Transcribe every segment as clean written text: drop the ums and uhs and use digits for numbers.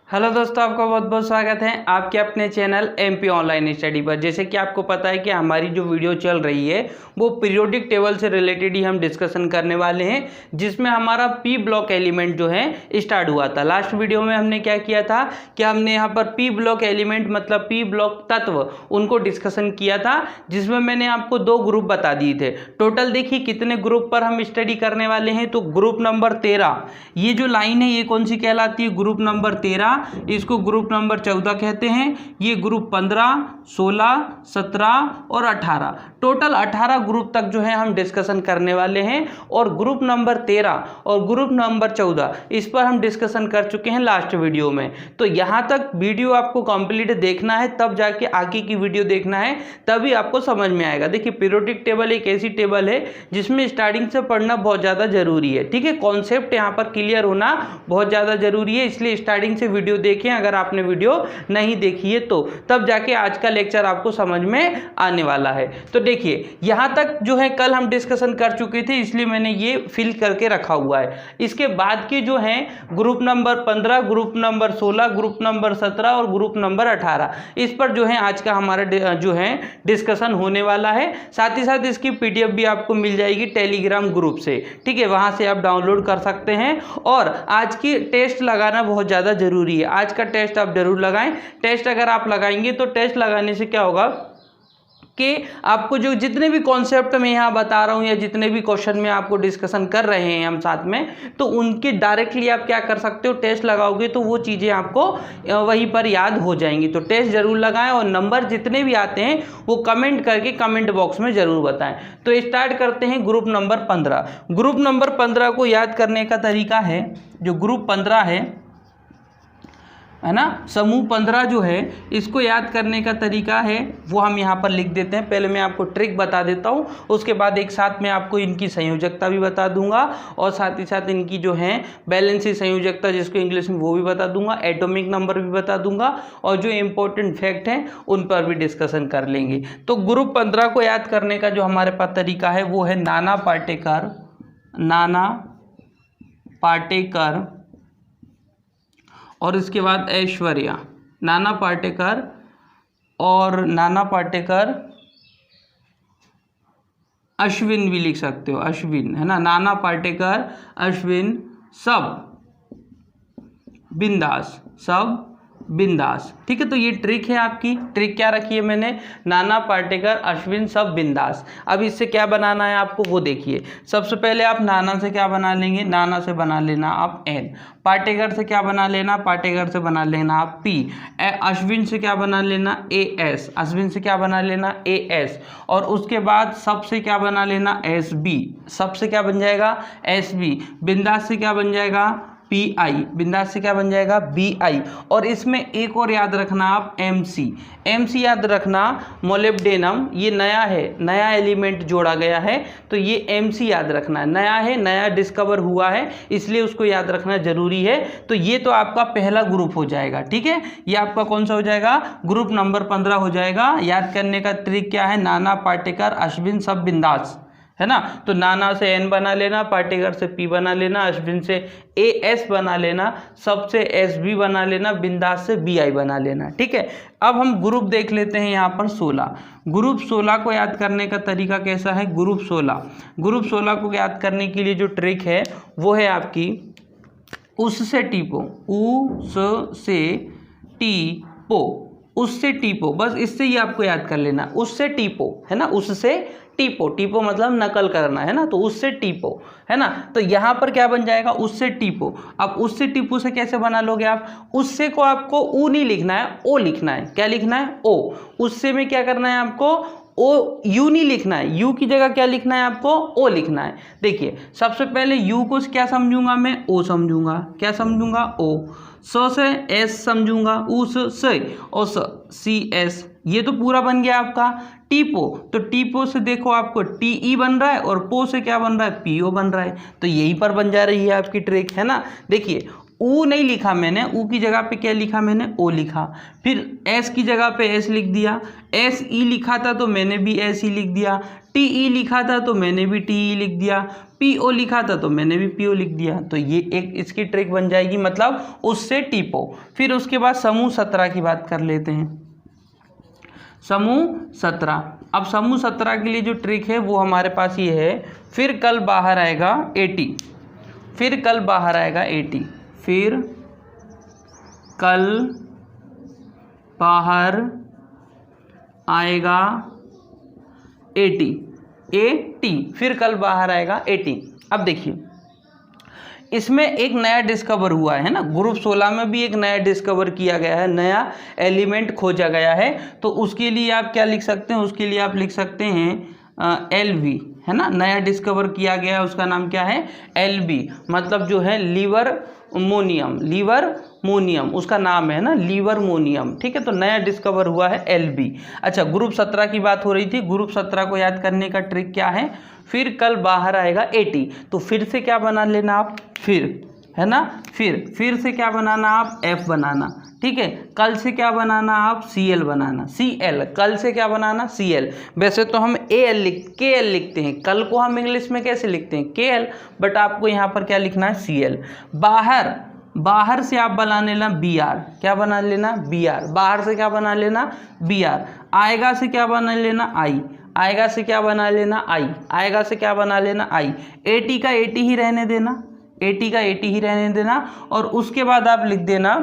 Hello दोस्तों, आपका बहुत बहुत स्वागत है आपके अपने चैनल एमपी ऑनलाइन स्टडी पर। जैसे कि आपको पता है कि हमारी जो वीडियो चल रही है वो पीरियोडिक टेबल से रिलेटेड ही हम डिस्कशन करने वाले हैं, जिसमें हमारा पी ब्लॉक एलिमेंट जो है स्टार्ट हुआ था। लास्ट वीडियो में हमने क्या किया था कि हमने यहाँ पर पी ब्लॉक एलिमेंट मतलब पी ब्लॉक तत्व उनको डिस्कशन किया था, जिसमें मैंने आपको 2 ग्रुप बता दिए थे। टोटल देखिए कितने ग्रुप पर हम स्टडी करने वाले हैं। तो ग्रुप नंबर 13, ये जो लाइन है ये कौन सी कहलाती है? ग्रुप नंबर 13, इसको ग्रुप नंबर 14 कहते हैं। ये ग्रुप 15, 16, 17 और 18, टोटल 18 ग्रुप तक जो है हम डिस्कशन करने वाले हैं। और ग्रुप नंबर 13 और ग्रुप नंबर 14 इस पर हम डिस्कशन कर चुके हैं लास्ट वीडियो में। तो यहाँ तक वीडियो आपको कंप्लीट देखना है, तब जाके आगे की वीडियो देखना है, तभी आपको समझ में आएगा। देखिए पीरियोडिक टेबल एक ऐसी टेबल है जिसमें स्टार्टिंग से पढ़ना बहुत ज़्यादा जरूरी है। ठीक है, कॉन्सेप्ट यहाँ पर क्लियर होना बहुत ज़्यादा जरूरी है, इसलिए स्टार्टिंग से वीडियो देखें। अगर आपने वीडियो नहीं देखी है तो तब जाके आज का लेक्चर आपको समझ में आने वाला है। तो देखिए यहाँ तक जो है कल हम डिस्कशन कर चुके थे, इसलिए मैंने ये फिल करके रखा हुआ है। इसके बाद के जो हैं group number 15, group number 16, group number 17 और ग्रुप नंबर 18, इस पर जो है आज का हमारा जो है डिस्कशन होने वाला है। साथ ही साथ इसकी पीडीएफ भी आपको मिल जाएगी टेलीग्राम ग्रुप से। ठीक है, वहां से आप डाउनलोड कर सकते हैं। और आज की टेस्ट लगाना बहुत ज़्यादा जरूरी है। आज का टेस्ट आप जरूर लगाएं। टेस्ट अगर आप लगाएंगे तो टेस्ट लगाने से क्या होगा कि आपको जो जितने भी कॉन्सेप्ट मैं यहाँ बता रहा हूँ या जितने भी क्वेश्चन में आपको डिस्कशन कर रहे हैं हम साथ में, तो उनके डायरेक्टली आप क्या कर सकते हो, टेस्ट लगाओगे तो वो चीज़ें आपको वहीं पर याद हो जाएंगी। तो टेस्ट जरूर लगाएं और नंबर जितने भी आते हैं वो कमेंट करके कमेंट बॉक्स में ज़रूर बताएं। तो स्टार्ट करते हैं ग्रुप नंबर 15। ग्रुप नंबर 15 को याद करने का तरीका है, जो ग्रुप 15 है ना, समूह 15 जो है इसको याद करने का तरीका है वो हम यहाँ पर लिख देते हैं। पहले मैं आपको ट्रिक बता देता हूँ, उसके बाद एक साथ मैं आपको इनकी संयोजकता भी बता दूंगा और साथ ही साथ इनकी जो है बैलेंसी संयोजकता जिसको इंग्लिश में वो भी बता दूंगा, एटॉमिक नंबर भी बता दूंगा और जो इम्पोर्टेंट फैक्ट हैं उन पर भी डिस्कशन कर लेंगे। तो ग्रुप 15 को याद करने का जो हमारे पास तरीका है वो है नाना पाटेकर और इसके बाद ऐश्वर्या, नाना पाटेकर और नाना पाटेकर अश्विन भी लिख सकते हो, अश्विन है ना, नाना पाटेकर अश्विन सब बिंदास। ठीक है, तो ये ट्रिक है आपकी। ट्रिक क्या रखी है मैंने? नाना पाटेकर अश्विन सब बिंदास। अब इससे क्या बनाना है आपको वो देखिए। सबसे पहले आप नाना से क्या बना लेंगे? नाना से बना लेना आप एन। पाटेकर से क्या बना लेना? पाटेकर से बना लेना आप पी। अश्विन से क्या बना लेना? A S. अश्विन से क्या बना लेना? A S. और उसके बाद सब से क्या बना लेना? S B. सब से क्या बन जाएगा? S B. बिंदास से क्या बन जाएगा? P I. बिंदास से क्या बन जाएगा? B I. और इसमें एक और याद रखना आप, एम सी याद रखना, मोलिब्डेनम ये नया है, नया एलिमेंट जोड़ा गया है, तो ये एम सी याद रखना है। नया है, नया डिस्कवर हुआ है, इसलिए उसको याद रखना जरूरी है। तो ये तो आपका पहला ग्रुप हो जाएगा। ठीक है, ये आपका कौन सा हो जाएगा? ग्रुप नंबर 15 हो जाएगा। याद करने का ट्रिक क्या है? नाना पाटेकर अश्विन सब बिंदास, है ना। तो नाना से एन बना लेना, पाटेकर से पी बना लेना, अश्विन से ए एस बना लेना, सब से एस बी बना लेना, बिंदास से बी आई बना लेना। ठीक है, अब हम ग्रुप देख लेते हैं यहाँ पर 16। ग्रुप 16 को याद करने का तरीका कैसा है? ग्रुप 16 को याद करने के लिए जो ट्रिक है वो है आपकी उससे टीपो, उससे टीपो, बस इससे ही आपको याद कर लेना। उससे टीपो, है ना, उससे टीपो मतलब नकल करना, है ना, तो उससे टीपो, है ना। तो यहाँ पर क्या बन जाएगा? उससे टीपो। अब उससे टीपो से कैसे बना लोगे आप? उससे को आपको ऊ नहीं लिखना है, ओ लिखना है। क्या लिखना है? ओ। उससे में क्या करना है आपको? ओ, यू नहीं लिखना है, यू की जगह क्या लिखना है आपको? ओ लिखना है। देखिए सबसे पहले यू को क्या समझूंगा मैं? ओ समझूंगा। क्या समझूंगा? ओ। स से एस समझूंगा, उस से, और सी एस, ये तो पूरा बन गया आपका। टीपो, तो टीपो से देखो आपको टीई बन रहा है और पो से क्या बन रहा है? पीओ बन रहा है। तो यहीं पर बन जा रही है आपकी ट्रिक, है ना। देखिए ऊ नहीं लिखा मैंने, ऊ की जगह पे क्या लिखा मैंने, ओ लिखा। फिर एस की जगह पे एस लिख दिया, एस ई लिखा था तो मैंने भी एस ई लिख दिया, टी ई लिखा था तो मैंने भी टी ई लिख दिया, पी ओ लिखा था तो मैंने भी पी ओ लिख दिया। तो ये एक इसकी ट्रिक बन जाएगी, मतलब उससे टीपो। फिर उसके बाद समूह 17 की बात कर लेते हैं। समूह 17, अब समूह 17 के लिए जो ट्रिक है वो हमारे पास ये है, फिर कल बाहर आएगा 80, फिर कल बाहर आएगा 80, फिर कल बाहर आएगा 80, 80, फिर कल बाहर आएगा 80। अब देखिए इसमें एक नया डिस्कवर हुआ है ना, ग्रुप 16 में भी एक नया डिस्कवर किया गया है, नया एलिमेंट खोजा गया है। तो उसके लिए आप क्या लिख सकते हैं, उसके लिए आप लिख सकते हैं LV, है ना, नया डिस्कवर किया गया है, उसका नाम क्या है, LB, मतलब जो है लीवरमोनियम, लीवरमोनियम उसका नाम है ना, लीवरमोनियम, ठीक है। तो नया डिस्कवर हुआ है LB। अच्छा, ग्रुप 17 की बात हो रही थी, ग्रुप 17 को याद करने का ट्रिक क्या है, फिर कल बाहर आएगा 80, तो फिर से क्या बना लेना आप, फिर, है ना, फिर से क्या बनाना आप, F बनाना, ठीक है। कल से क्या बनाना आप, Cl बनाना, Cl, कल से क्या बनाना, Cl। वैसे तो हम KL लिखते हैं, कल को हम इंग्लिश में कैसे लिखते हैं, KL, बट आपको यहाँ पर क्या लिखना है, Cl। बाहर से आप बना लेना Br, क्या बना लेना, Br, बाहर से क्या बना लेना, Br। आएगा से क्या बना लेना, I, आएगा से क्या बना लेना, I, आएगा से क्या बना लेना, I। 80 का 80 ही रहने देना, 80 का 80 ही रहने देना, और उसके बाद आप लिख देना,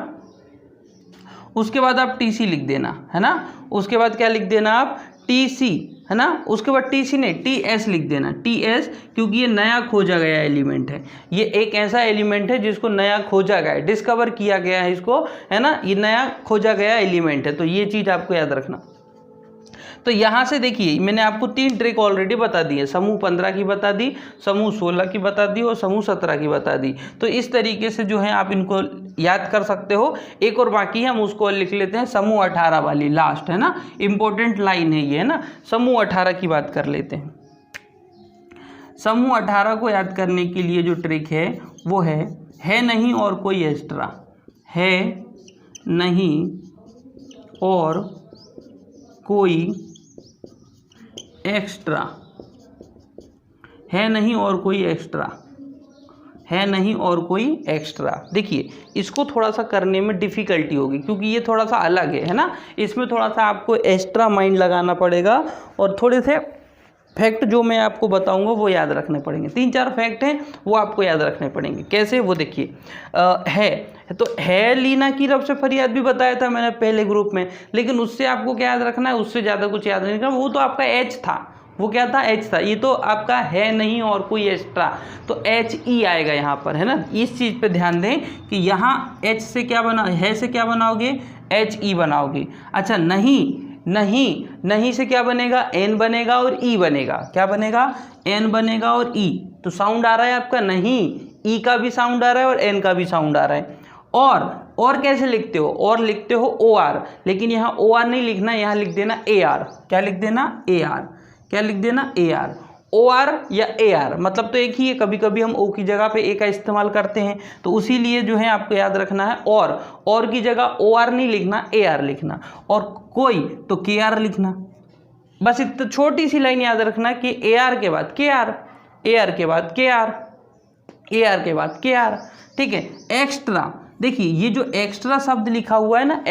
उसके बाद आप TC लिख देना, है ना, उसके बाद क्या लिख देना आप, TC, है ना, उसके बाद TC नहीं TS लिख देना, TS, क्योंकि ये नया खोजा गया एलिमेंट है, ये एक ऐसा एलिमेंट है जिसको नया खोजा गया है, डिस्कवर किया गया है इसको, है ना, ये नया खोजा गया एलिमेंट है। तो ये चीज़ आपको याद रखना। तो यहाँ से देखिए मैंने आपको 3 ट्रिक ऑलरेडी बता दी है, समूह 15 की बता दी, समूह 16 की बता दी और समूह 17 की बता दी। तो इस तरीके से जो है आप इनको याद कर सकते हो। एक और बाकी है, हम उसको लिख लेते हैं, समूह 18 वाली लास्ट, है ना, इंपॉर्टेंट लाइन है ये, है ना। समूह 18 की बात कर लेते हैं। समूह 18 को याद करने के लिए जो ट्रिक है वो है नहीं और कोई एक्स्ट्रा, है नहीं और कोई एक्स्ट्रा, है नहीं और कोई एक्स्ट्रा, है नहीं और कोई एक्स्ट्रा। देखिए इसको थोड़ा सा करने में डिफ़िकल्टी होगी क्योंकि ये थोड़ा सा अलग है ना, इसमें थोड़ा सा आपको एक्स्ट्रा माइंड लगाना पड़ेगा और थोड़े से फैक्ट जो मैं आपको बताऊंगा वो याद रखने पड़ेंगे। 3-4 फैक्ट हैं वो आपको याद रखने पड़ेंगे। कैसे, वो देखिए, है तो है लीना की रब से फरियाद भी बताया था मैंने पहले ग्रुप में, लेकिन उससे आपको क्या याद रखना है, उससे ज़्यादा कुछ याद नहीं करना, वो तो आपका एच था, वो क्या था, एच था। ये तो आपका है नहीं और कोई एक्स्ट्रा, तो HE आएगा यहाँ पर, है ना। इस चीज़ पे ध्यान दें कि यहाँ H से क्या बना, है से क्या बनाओगे, HE बनाओगे। अच्छा, नहीं से क्या बनेगा, N बनेगा और E बनेगा, क्या बनेगा, N बनेगा और E। तो साउंड आ रहा है आपका नहीं, E का भी साउंड आ रहा है और N का भी साउंड आ रहा है। और कैसे लिखते हो, और लिखते हो OR, लेकिन यहाँ OR नहीं लिखना, यहाँ लिख देना AR। क्या लिख देना, AR, क्या लिख देना, AR। OR या AR मतलब तो एक ही है, कभी कभी हम O की जगह पे A का इस्तेमाल करते हैं, तो उसी लिए जो है आपको याद रखना है, और की जगह OR नहीं लिखना, AR लिखना, और कोई तो KR लिखना। बस इतना छोटी सी लाइन याद रखना कि AR के बाद KR, AR के बाद KR, AR के बाद KR, ठीक है। एक्स्ट्रा, देखिए ये जो एक्स्ट्रा शब्द लिखा हुआ है ना,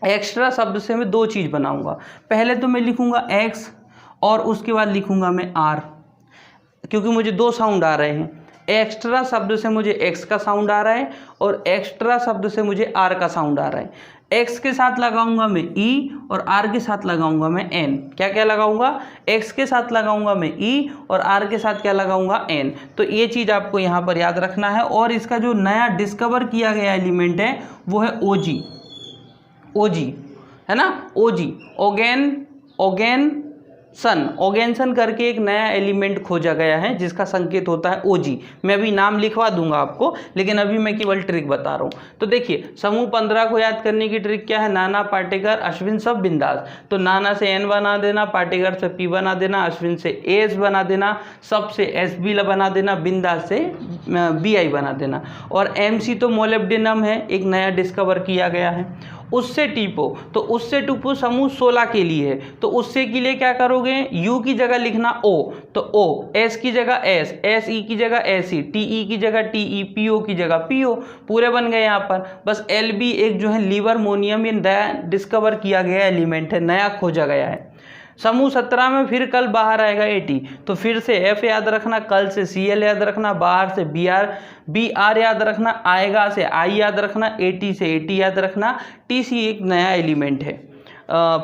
एक्स्ट्रा शब्द से मैं 2 चीज़ बनाऊंगा। पहले तो मैं लिखूंगा X और उसके बाद लिखूंगा मैं R, क्योंकि मुझे 2 साउंड आ रहे हैं। एक्स्ट्रा शब्द से मुझे X का साउंड आ रहा है और एक्स्ट्रा शब्द से मुझे R का साउंड आ रहा है। X के साथ लगाऊंगा मैं E और R के साथ लगाऊंगा मैं N। क्या क्या लगाऊंगा, X के साथ लगाऊंगा मैं E और R के साथ क्या लगाऊंगा, N। तो ये चीज़ आपको यहाँ पर याद रखना है। और इसका जो नया डिस्कवर किया गया एलिमेंट है वो है OG, है ना, OG, ओगेन सन, ओगेनसन करके एक नया एलिमेंट खोजा गया है जिसका संकेत होता है ओजी। मैं अभी नाम लिखवा दूंगा आपको, लेकिन अभी मैं केवल ट्रिक बता रहा हूँ। तो देखिए समूह 15 को याद करने की ट्रिक क्या है, नाना, पाटेकर, अश्विन, सब बिंदास। तो नाना से एन बना देना, पाटेकर से पी बना देना, अश्विन से एस बना देना, सब से एस बी बना देना, बिंदास से बी आई बना देना। और एम सी तो मोलिब्डेनम है, एक नया डिस्कवर किया गया है। उससे टीपो, तो उससे टीपो समूह 16 के लिए है, तो उससे के लिए क्या करोगे, यू की जगह लिखना ओ, तो ओ, एस की जगह एस, एस ई की जगह एस ई, टी ई की जगह टी ई, पी ओ की जगह पी ओ, पूरे बन गए यहाँ पर। बस एल बी एक जो है लिवरमोनियम, ये नया डिस्कवर किया गया एलिमेंट है, नया खोजा गया है। समूह 17 में फिर कल बाहर आएगा 80, तो फिर से एफ याद रखना, कल से सी एल याद रखना, बाहर से बी आर याद रखना, आएगा से आई याद रखना, 80 से 80 याद रखना, टी सी एक नया एलिमेंट है।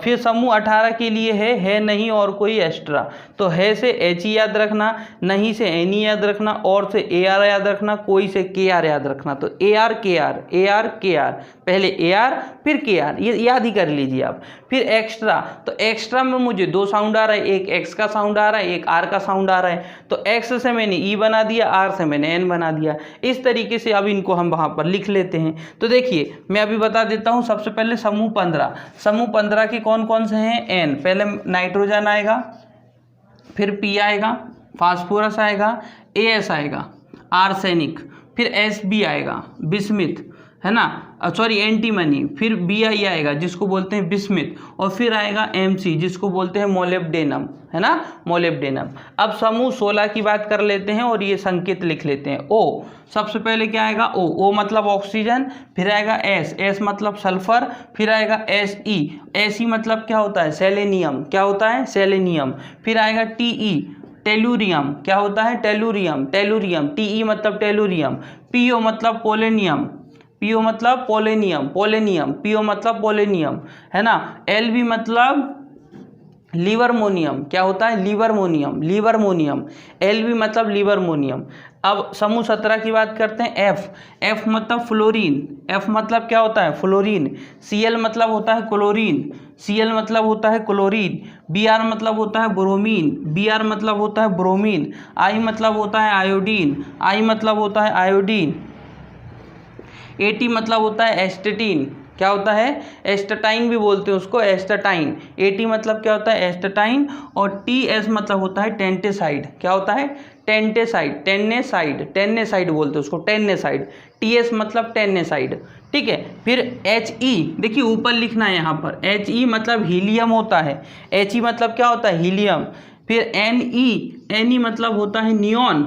फिर समूह 18 के लिए है नहीं और कोई एक्स्ट्रा, तो है से एच ई याद रखना, नहीं से एन ई याद रखना, और से ए आर याद रखना, कोई से के आर याद रखना। तो ए आर के आर, ए आर के आर, पहले ए आर फिर के आर, ये याद ही कर लीजिए आप। फिर एक्स्ट्रा, तो एक्स्ट्रा में मुझे दो साउंड आ रहा है, एक एक्स का साउंड आ रहा है, एक आर का साउंड आ रहा है। तो एक्स से मैंने ई बना दिया, आर से मैंने एन बना दिया। इस तरीके से अब इनको हम वहाँ पर लिख लेते हैं। तो देखिए मैं अभी बता देता हूँ। सबसे पहले समूह 15, समूह 15 के कौन कौन से हैं, एन, पहले नाइट्रोजन आएगा, फिर पी आएगा, फास्फोरस आएगा, ए एस आएगा, आर्सेनिक, फिर एस बी आएगा, बिस्मिथ, है ना, सॉरी एंटीमनी, फिर बी आई आएगा जिसको बोलते हैं बिस्मिथ, और फिर आएगा एम सी जिसको बोलते हैं मोलिब्डेनम, है ना, मोलिब्डेनम। अब समूह 16 की बात कर लेते हैं और ये संकेत लिख लेते हैं। ओ, सबसे पहले क्या आएगा, ओ, ओ मतलब ऑक्सीजन, फिर आएगा एस, एस मतलब सल्फर, फिर आएगा एस ई, एस ई मतलब क्या होता है, सेलेनियम, क्या होता है, सेलेनियम, फिर आएगा टी ई, टेलुरियम, क्या होता है, टेलुरियम, टेलुरियम, टी ई मतलब टेलुरियम, पी ओ मतलब पोलेनियम, पीओ मतलब पोलेनियम, पोलेनियम, पीओ मतलब पोलेनियम, है ना, एल बी मतलब लिवरमोनियम, क्या होता है, लिवरमोनियम, लिवरमोनियम, एल बी मतलब लिवरमोनियम। अब समूह 17 की बात करते हैं। एफ, एफ मतलब फ्लोरीन, एफ मतलब क्या होता है, फ्लोरीन। सी एल मतलब होता है क्लोरीन, सी एल मतलब होता है क्लोरीन। बी आर मतलब होता है ब्रोमीन, बी आर मतलब होता है ब्रोमीन। आई मतलब होता है आयोडीन, आई मतलब होता है आयोडीन। एटी मतलब होता है एस्टेटीन, क्या होता है, एस्टेटाइन भी बोलते हैं उसको, एस्टेटाइन। एटी मतलब क्या होता है, एस्टेटाइन। और टी एस मतलब होता है टेंटेसाइड, क्या होता है, टेंटेसाइड, टेन्नेसाइड, टेन्नेसाइड बोलते हैं उसको, टेन्नेसाइड। टी एस मतलब टेन्नेसाइड, ठीक है। फिर एच ई, देखिए ऊपर लिखना है यहाँ पर, एच ई मतलब हीलियम होता है, एच ई मतलब क्या होता है, हीलियम। फिर एन ई, एन ई मतलब होता है neon.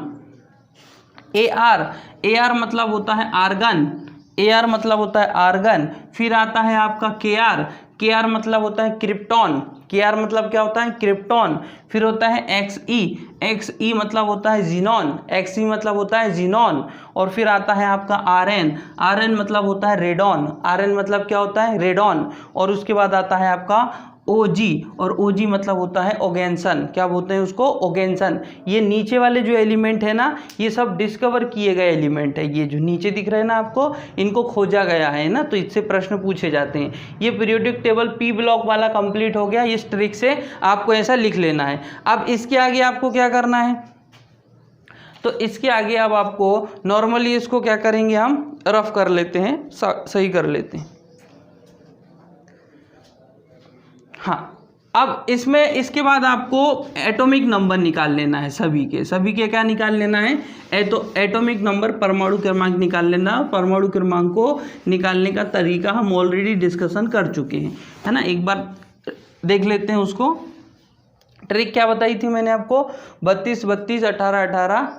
A R, A R मतलब होता है आर्गन, ए आर मतलब होता है आर्गन। फिर आता है आपका के आर, के आर मतलब होता है क्रिप्टॉन, के आर मतलब क्या होता है, क्रिप्टॉन। फिर होता है एक्स ई, एक्स ई मतलब होता है जीनॉन, एक्स ई मतलब होता है जीनॉन। और फिर आता है आपका आर एन, आर एन मतलब होता है रेडॉन, आर एन मतलब क्या होता है, रेडॉन। और उसके बाद आता है आपका ओजी, और ओजी मतलब होता है ओगेनसन, क्या बोलते हैं उसको, ओगेनसन। ये नीचे वाले जो एलिमेंट है ना, ये सब डिस्कवर किए गए एलिमेंट है। ये जो नीचे दिख रहे हैं ना आपको, इनको खोजा गया है ना, तो इससे प्रश्न पूछे जाते हैं। ये पीरियोडिक टेबल पी ब्लॉक वाला कंप्लीट हो गया। इस ट्रिक से आपको ऐसा लिख लेना है। अब इसके आगे आपको क्या करना है, तो इसके आगे अब आपको नॉर्मली इसको क्या करेंगे, हम रफ कर लेते हैं, सही कर लेते हैं। हाँ, अब इसमें इसके बाद आपको एटॉमिक नंबर निकाल लेना है, सभी के क्या निकाल लेना है, एटॉमिक नंबर, परमाणु क्रमांक निकाल लेना। परमाणु क्रमांक को निकालने का तरीका हम ऑलरेडी डिस्कशन कर चुके हैं, है ना। एक बार देख लेते हैं उसको। ट्रिक क्या बताई थी मैंने आपको, 32 32 18 18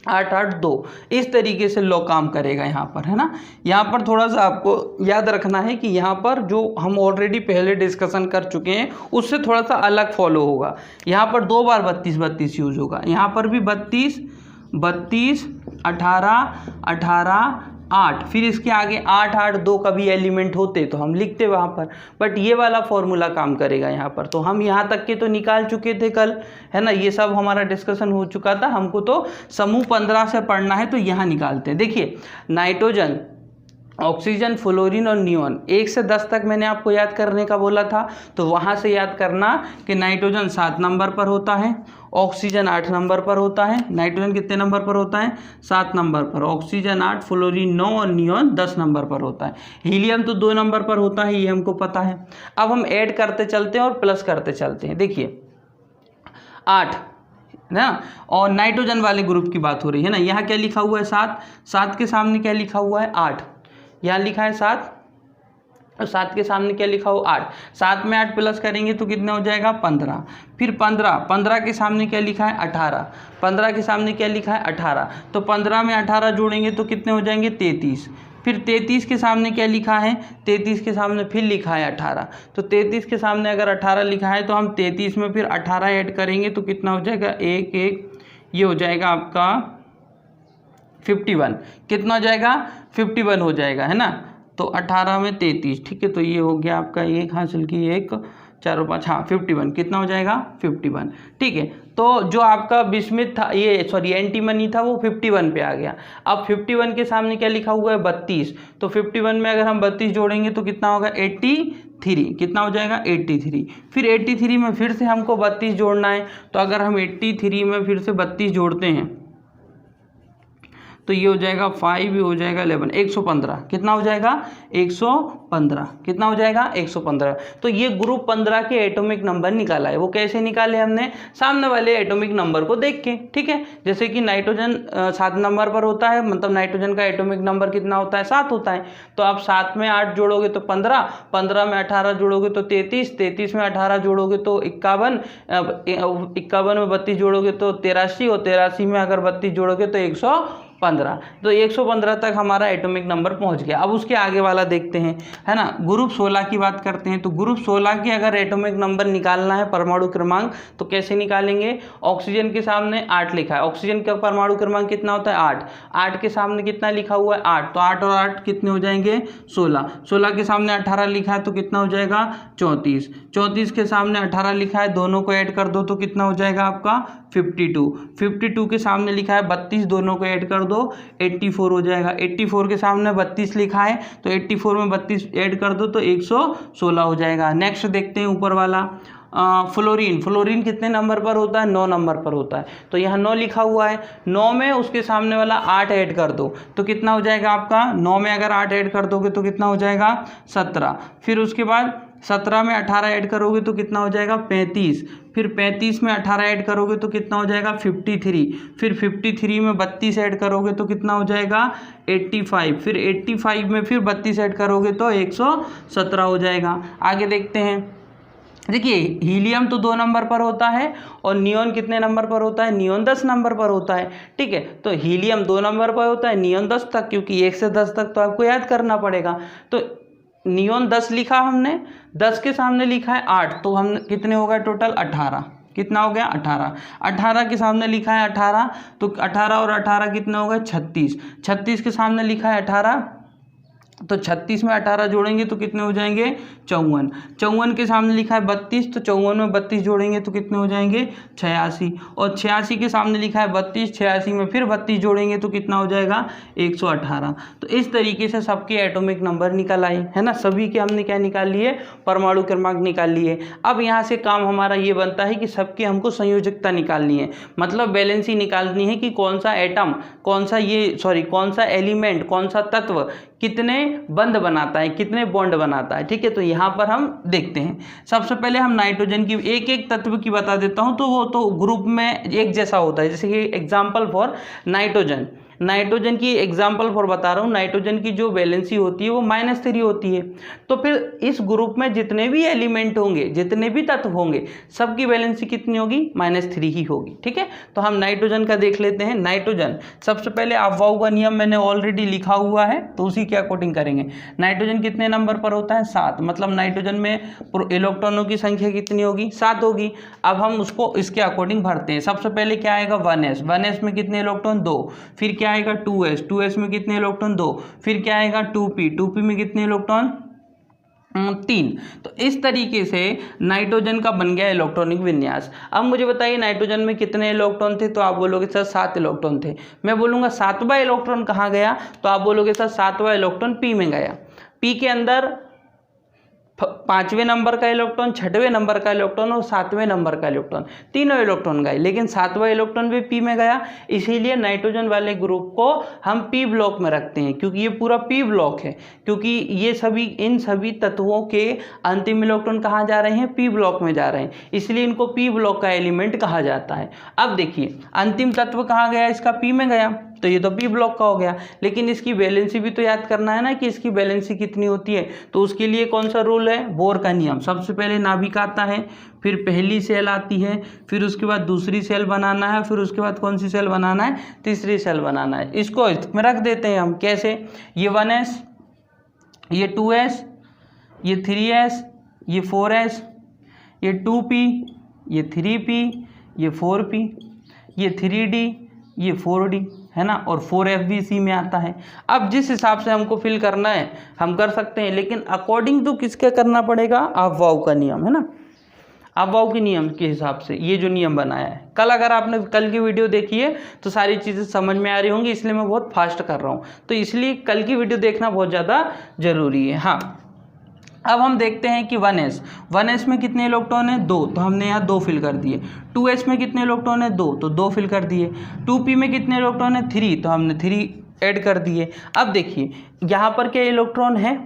8 8 2, इस तरीके से लो काम करेगा यहाँ पर, है ना। यहाँ पर थोड़ा सा आपको याद रखना है कि यहाँ पर जो हम ऑलरेडी पहले डिस्कशन कर चुके हैं उससे थोड़ा सा अलग फॉलो होगा। यहाँ पर 2 बार 32 32 यूज होगा, यहाँ पर भी 32 32 18 18 8, फिर इसके आगे 8 8 2 का भी एलिमेंट होते तो हम लिखते वहाँ पर, बट ये वाला फॉर्मूला काम करेगा यहाँ पर। तो हम यहाँ तक के तो निकाल चुके थे कल, है ना, ये सब हमारा डिस्कशन हो चुका था। हमको तो समूह 15 से पढ़ना है, तो यहाँ निकालते हैं। देखिए नाइट्रोजन ऑक्सीजन, फ्लोरीन और नियॉन 1 से 10 तक मैंने आपको याद करने का बोला था, तो वहाँ से याद करना कि नाइट्रोजन 7 नंबर पर होता है, ऑक्सीजन 8 नंबर पर होता है। नाइट्रोजन कितने नंबर पर होता है? 7 नंबर पर, ऑक्सीजन 8, फ्लोरीन 9 और नियॉन 10 नंबर पर होता है। हीलियम तो 2 नंबर पर होता है, ये हमको पता है। अब हम ऐड करते चलते हैं और प्लस करते चलते हैं। देखिए 8 ना, और नाइट्रोजन वाले ग्रुप की बात हो रही है ना। यहाँ क्या लिखा हुआ है? 7, 7 के सामने क्या लिखा हुआ है? 8। यहाँ लिखा है 7 और 7 के सामने क्या लिखा हो? 8। 7 में 8 प्लस करेंगे तो कितना हो जाएगा? 15। फिर 15 के सामने क्या लिखा है? 18। 15 के सामने क्या लिखा है? 18। तो 15 में 18 जोड़ेंगे तो कितने हो जाएंगे? 33। फिर 33 के सामने क्या लिखा है? 33 के सामने फिर लिखा है 18। तो 33 के सामने अगर 18 लिखा है तो हम 33 में फिर 18 ऐड करेंगे तो कितना हो जाएगा? 1 1, ये हो जाएगा आपका 51। कितना हो जाएगा? 51 हो जाएगा, है ना। तो 18 में 33, ठीक है। तो ये हो गया आपका 1 हासिल की 1 4 5, हाँ 51। कितना हो जाएगा? 51, ठीक है। तो जो आपका बिस्मिथ था, ये सॉरी एंटीमनी था, वो 51 पे आ गया। अब 51 के सामने क्या लिखा हुआ है? 32। तो 51 में अगर हम 32 जोड़ेंगे तो कितना होगा? 83। कितना हो जाएगा? 83। फिर 83 में फिर से हमको 32 जोड़ना है। तो अगर हम 83 में फिर से 32 जोड़ते हैं तो ये हो जाएगा 5, ये हो जाएगा 11, 115। कितना हो जाएगा? 115। कितना हो जाएगा? 115। तो ये ग्रुप 15 के एटॉमिक नंबर निकाला है। वो कैसे निकाले हमने? सामने वाले एटॉमिक नंबर को देख के, ठीक है। जैसे कि नाइट्रोजन 7 नंबर पर होता है, मतलब नाइट्रोजन का एटॉमिक नंबर कितना होता है? 7 होता है। तो आप 7 में 8 जोड़ोगे तो 15, 15 में 18 जोड़ोगे तो 33, 33 में 18 जोड़ोगे तो 51, 51 में 32 जोड़ोगे तो 83, और 83 में अगर 32 जोड़ोगे तो 115। तो 115 तक हमारा एटॉमिक नंबर पहुंच गया। अब उसके आगे वाला देखते हैं, है ना। ग्रुप 16 की बात करते हैं। तो ग्रुप 16 के अगर एटॉमिक नंबर निकालना है, परमाणु क्रमांक, तो कैसे निकालेंगे? ऑक्सीजन के सामने 8 लिखा है, ऑक्सीजन का परमाणु क्रमांक कितना होता है? 8। 8 के सामने कितना लिखा हुआ है? 8। तो 8 और 8 कितने हो जाएंगे? 16। 16 के सामने 18 लिखा है तो कितना हो जाएगा? 34। 34 के सामने 18 लिखा है, दोनों को ऐड कर दो तो कितना हो जाएगा आपका? 52। 52 के सामने लिखा है 32, दोनों को ऐड कर दो 84 हो जाएगा। 84 के सामने 32 लिखा है तो 84 में 32 ऐड कर दो तो 116 हो जाएगा। नेक्स्ट देखते हैं ऊपर वाला फ्लोरीन। फ्लोरीन कितने नंबर पर होता है? 9 नंबर पर होता है। तो यहाँ 9 लिखा हुआ है, 9 में उसके सामने वाला 8 ऐड कर दो तो कितना हो जाएगा आपका? 9 में अगर 8 ऐड कर दोगे तो कितना हो जाएगा? 17। फिर उसके बाद 17 में 18 ऐड करोगे तो कितना हो जाएगा? 35। फिर 35 में 18 ऐड करोगे तो कितना हो जाएगा? 53। फिर 53 में 32 ऐड करोगे तो कितना हो जाएगा? 85। फिर 85 में फिर 32 ऐड करोगे तो 117 हो जाएगा। आगे देखते हैं। देखिए हीलियम तो 2 नंबर पर होता है और नियॉन कितने नंबर पर होता है? नियॉन 10 नंबर पर होता है, ठीक है। तो हीलियम 2 नंबर पर होता है, नियॉन 10 तक, क्योंकि 1 से 10 तक तो आपको याद करना पड़ेगा। तो नियॉन 10 लिखा हमने, 10 के सामने लिखा है 8, तो हम कितने हो गए टोटल? 18। कितना हो गया? 18। 18 के सामने लिखा है 18, तो 18 और 18 कितने हो गए? 36। 36 के सामने लिखा है 18, तो 36 में 18 जोड़ेंगे तो कितने हो जाएंगे? 54। 54 के सामने लिखा है 32, तो 54 में 32 जोड़ेंगे तो कितने हो जाएंगे? 86। और 86 के सामने लिखा है 32, 86 में फिर 32 जोड़ेंगे तो कितना हो जाएगा? 118। तो इस तरीके से सबके एटॉमिक नंबर निकल आए, है ना। सभी के हमने क्या निकाल लिए? परमाणु क्रमांक निकाल लिए। अब यहाँ से काम हमारा ये बनता है कि सबकी हमको संयोजकता निकालनी है, मतलब बैलेंसी निकालनी है कि कौन सा एटम, कौन सा एलिमेंट, कौन सा तत्व कितने बंध बनाता है, कितने बॉन्ड बनाता है, ठीक है। तो यहाँ पर हम देखते हैं। सबसे पहले हम नाइट्रोजन की एक एक तत्व की बता देता हूँ, तो वो तो ग्रुप में एक जैसा होता है। जैसे कि एग्जाम्पल फॉर नाइट्रोजन की एग्जाम्पल फॉर बता रहा हूँ। नाइट्रोजन की जो वैलेंसी होती है वो -3 होती है। तो फिर इस ग्रुप में जितने भी एलिमेंट होंगे, जितने भी तत्व होंगे, सबकी वैलेंसी कितनी होगी? -3 ही होगी, ठीक है। तो हम नाइट्रोजन का देख लेते हैं। नाइट्रोजन सबसे पहले अफवाह का नियम मैंने ऑलरेडी लिखा हुआ है, तो उसी की अकॉर्डिंग करेंगे। नाइट्रोजन कितने नंबर पर होता है? 7। मतलब नाइट्रोजन में इलेक्ट्रॉनों की संख्या कितनी होगी? 7 होगी। अब हम उसको इसके अकॉर्डिंग भरते हैं। सबसे पहले क्या आएगा? 1s। 1s में कितने इलेक्ट्रॉन? 2। फिर क्या आएगा? 2s। 2s में कितने इलेक्ट्रॉन? 2। फिर क्या आएगा? 2p। 2p में कितने इलेक्ट्रॉन? 3। तो इस तरीके से नाइट्रोजन का बन गया इलेक्ट्रॉनिक विन्यास। अब मुझे बताइए नाइट्रोजन में कितने इलेक्ट्रॉन थे, तो आप बोलोगे सर 7 इलेक्ट्रॉन थे। मैं बोलूँगा 7वां इलेक्ट्रॉन कहाँ गया, तो आप बोलोगे सर 7वां इलेक्ट्रॉन पी में गया। पी के अंदर 5वें नंबर का इलेक्ट्रॉन, 6वें नंबर का इलेक्ट्रॉन और 7वें नंबर का इलेक्ट्रॉन, तीनों इलेक्ट्रॉन गए, लेकिन 7वां इलेक्ट्रॉन भी पी में गया। इसीलिए नाइट्रोजन वाले ग्रुप को हम पी ब्लॉक में रखते हैं, क्योंकि ये पूरा पी ब्लॉक है, क्योंकि ये सभी इन सभी तत्वों के अंतिम इलेक्ट्रॉन कहाँ जा रहे हैं, पी ब्लॉक में जा रहे हैं, इसलिए इनको पी ब्लॉक का एलिमेंट कहा जाता है। अब देखिए अंतिम तत्व कहाँ गया, इसका पी में गया, तो ये तो पी ब्लॉक का हो गया, लेकिन इसकी वैलेंसी भी तो याद करना है ना कि इसकी वैलेंसी कितनी होती है। तो उसके लिए कौन सा रूल है, बोर का नियम। सबसे पहले नाभिक आता है, फिर पहली सेल आती है, फिर उसके बाद दूसरी सेल बनाना है, फिर उसके बाद कौन सी सेल बनाना है, तीसरी सेल बनाना है। इसको इसमें रख देते हैं हम, कैसे, ये 1s, ये 2s, ये 3s, ये 4s, ये 2p, ये 3p, ये 4p, ये 3d, ये 4d, है ना, और 4f भी इसी में आता है। अब जिस हिसाब से हमको फिल करना है हम कर सकते हैं, लेकिन अकॉर्डिंग टू किसके करना पड़ेगा, अफवाव का नियम, है ना, अफवाव के नियम के हिसाब से ये जो नियम बनाया है। कल अगर आपने कल की वीडियो देखी है तो सारी चीज़ें समझ में आ रही होंगी, इसलिए मैं बहुत फास्ट कर रहा हूँ, तो इसलिए कल की वीडियो देखना बहुत ज़्यादा ज़रूरी है। हाँ, अब हम देखते हैं कि 1s में कितने इलेक्ट्रॉन है, 2, तो हमने यहाँ 2 फिल कर दिए। 2s में कितने इलेक्ट्रॉन है, 2, तो 2 फिल कर दिए। 2p में कितने इलेक्ट्रॉन है, 3, तो हमने 3 ऐड कर दिए। अब देखिए यहाँ पर क्या इलेक्ट्रॉन है,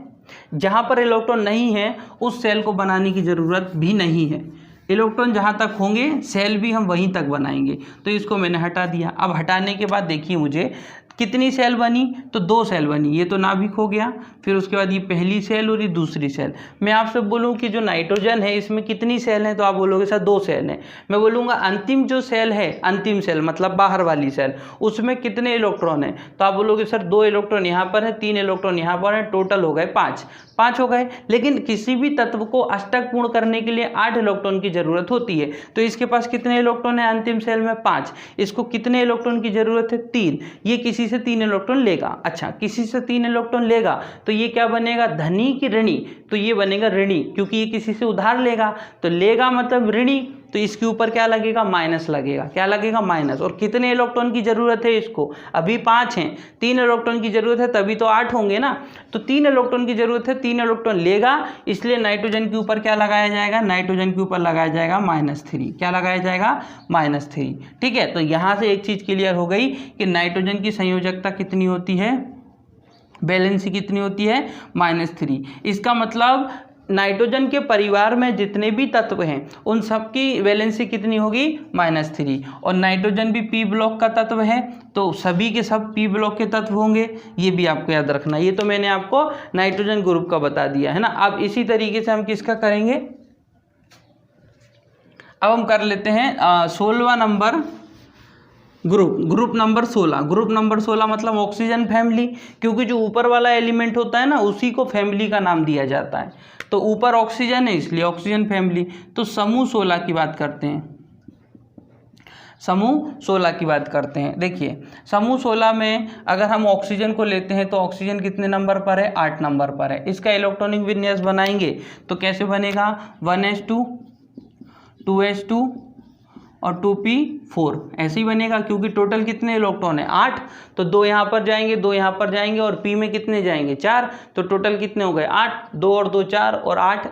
जहाँ पर इलेक्ट्रॉन नहीं है उस सेल को बनाने की ज़रूरत भी नहीं है। इलेक्ट्रॉन जहाँ तक होंगे सेल भी हम वहीं तक बनाएंगे, तो इसको मैंने हटा दिया। अब हटाने के बाद देखिए मुझे कितनी सेल बनी, तो 2 सेल बनी। ये तो नाभिक हो गया, फिर उसके बाद ये पहली सेल और ये दूसरी सेल। मैं आपसे बोलूँ कि जो नाइट्रोजन है इसमें कितनी सेल हैं, तो आप बोलोगे सर 2 सेल हैं। मैं बोलूँगा अंतिम जो सेल है, अंतिम सेल मतलब बाहर वाली सेल, उसमें कितने इलेक्ट्रॉन हैं, तो आप बोलोगे सर 2 इलेक्ट्रॉन यहाँ पर है, 3 इलेक्ट्रॉन यहाँ पर है, टोटल हो गए 5 हो गए। लेकिन किसी भी तत्व को अष्टक पूर्ण करने के लिए 8 इलेक्ट्रॉन की जरूरत होती है, तो इसके पास कितने इलेक्ट्रॉन है अंतिम सेल में, 5। इसको कितने इलेक्ट्रॉन की जरूरत है, 3। ये किसी से 3 इलेक्ट्रॉन लेगा। अच्छा, किसी से 3 इलेक्ट्रॉन लेगा तो ये क्या बनेगा, धनी की ऋणी, तो ये बनेगा ऋणी, क्योंकि ये किसी से उधार लेगा, तो लेगा मतलब ऋणी, तो इसके ऊपर क्या लगेगा, माइनस लगेगा। क्या लगेगा, माइनस। और कितने इलेक्ट्रॉन की जरूरत है इसको, अभी 5 हैं, 3 इलेक्ट्रॉन की जरूरत है, तभी तो 8 होंगे ना, तो 3 इलेक्ट्रॉन की जरूरत है, 3 इलेक्ट्रॉन लेगा, इसलिए नाइट्रोजन के ऊपर क्या लगाया जाएगा, नाइट्रोजन के ऊपर लगाया जाएगा -3। क्या लगाया जाएगा, -3। ठीक है, तो यहाँ से एक चीज क्लियर हो गई कि नाइट्रोजन की संयोजकता कितनी होती है, वैलेंसी कितनी होती है, -3। इसका मतलब नाइट्रोजन के परिवार में जितने भी तत्व हैं उन सब की वैलेंसी कितनी होगी, -3। और नाइट्रोजन भी पी ब्लॉक का तत्व है, तो सभी के सब पी ब्लॉक के तत्व होंगे, ये भी आपको याद रखना। ये तो मैंने आपको नाइट्रोजन ग्रुप का बता दिया है ना। अब इसी तरीके से हम किसका करेंगे, अब हम कर लेते हैं 16वां number group number 16। Group number 16 मतलब ऑक्सीजन फैमिली, क्योंकि जो ऊपर वाला एलिमेंट होता है ना उसी को फैमिली का नाम दिया जाता है, तो ऊपर ऑक्सीजन है इसलिए ऑक्सीजन फैमिली। तो समूह 16 की बात करते हैं, समूह 16 की बात करते हैं। देखिए समूह 16 में अगर हम ऑक्सीजन को लेते हैं तो ऑक्सीजन कितने नंबर पर है, 8 नंबर पर है। इसका इलेक्ट्रॉनिक विन्यास बनाएंगे तो कैसे बनेगा, 1s2 2s2 और 2p4 ऐसे ही बनेगा, क्योंकि टोटल कितने इलेक्ट्रॉन है, 8। तो 2 यहाँ पर जाएंगे, 2 यहाँ पर जाएंगे, और p में कितने जाएंगे, 4। तो टोटल कितने हो गए, 8। 2 और 2 4 और 8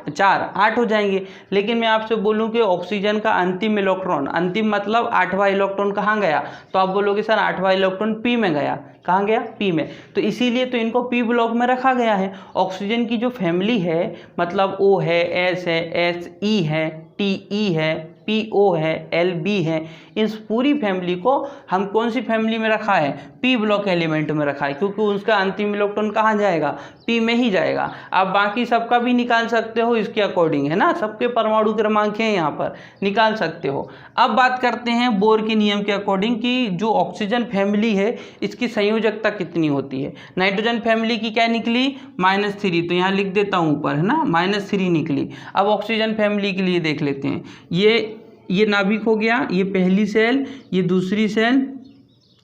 8 हो जाएंगे। लेकिन मैं आपसे बोलूँ कि ऑक्सीजन का अंतिम इलेक्ट्रॉन, अंतिम मतलब 8वां इलेक्ट्रॉन कहाँ गया, तो आप बोलोगे सर 8वां इलेक्ट्रॉन p में गया। कहाँ गया, p में। तो इसीलिए तो इनको p ब्लॉक में रखा गया है। ऑक्सीजन की जो फैमिली है मतलब O है, S है, SE है, TE है, PO है, LB है, इस पूरी फैमिली को हम कौन सी फैमिली में रखा है, पी ब्लॉक एलिमेंट में रखा है, क्योंकि उसका अंतिम इलेक्ट्रॉन कहाँ जाएगा, पी में ही जाएगा। आप बाकी सबका भी निकाल सकते हो इसके अकॉर्डिंग, है ना, सबके परमाणु क्रमांक हैं यहाँ पर, निकाल सकते हो। अब बात करते हैं बोर के नियम के अकॉर्डिंग कि जो ऑक्सीजन फैमिली है इसकी संयोजकता कितनी होती है। नाइट्रोजन फैमिली की क्या निकली, -3, तो यहाँ लिख देता हूँ ऊपर, है ना, -3 निकली। अब ऑक्सीजन फैमिली के लिए देख लेते हैं, ये नाभिक हो गया, ये पहली सेल, ये दूसरी सेल,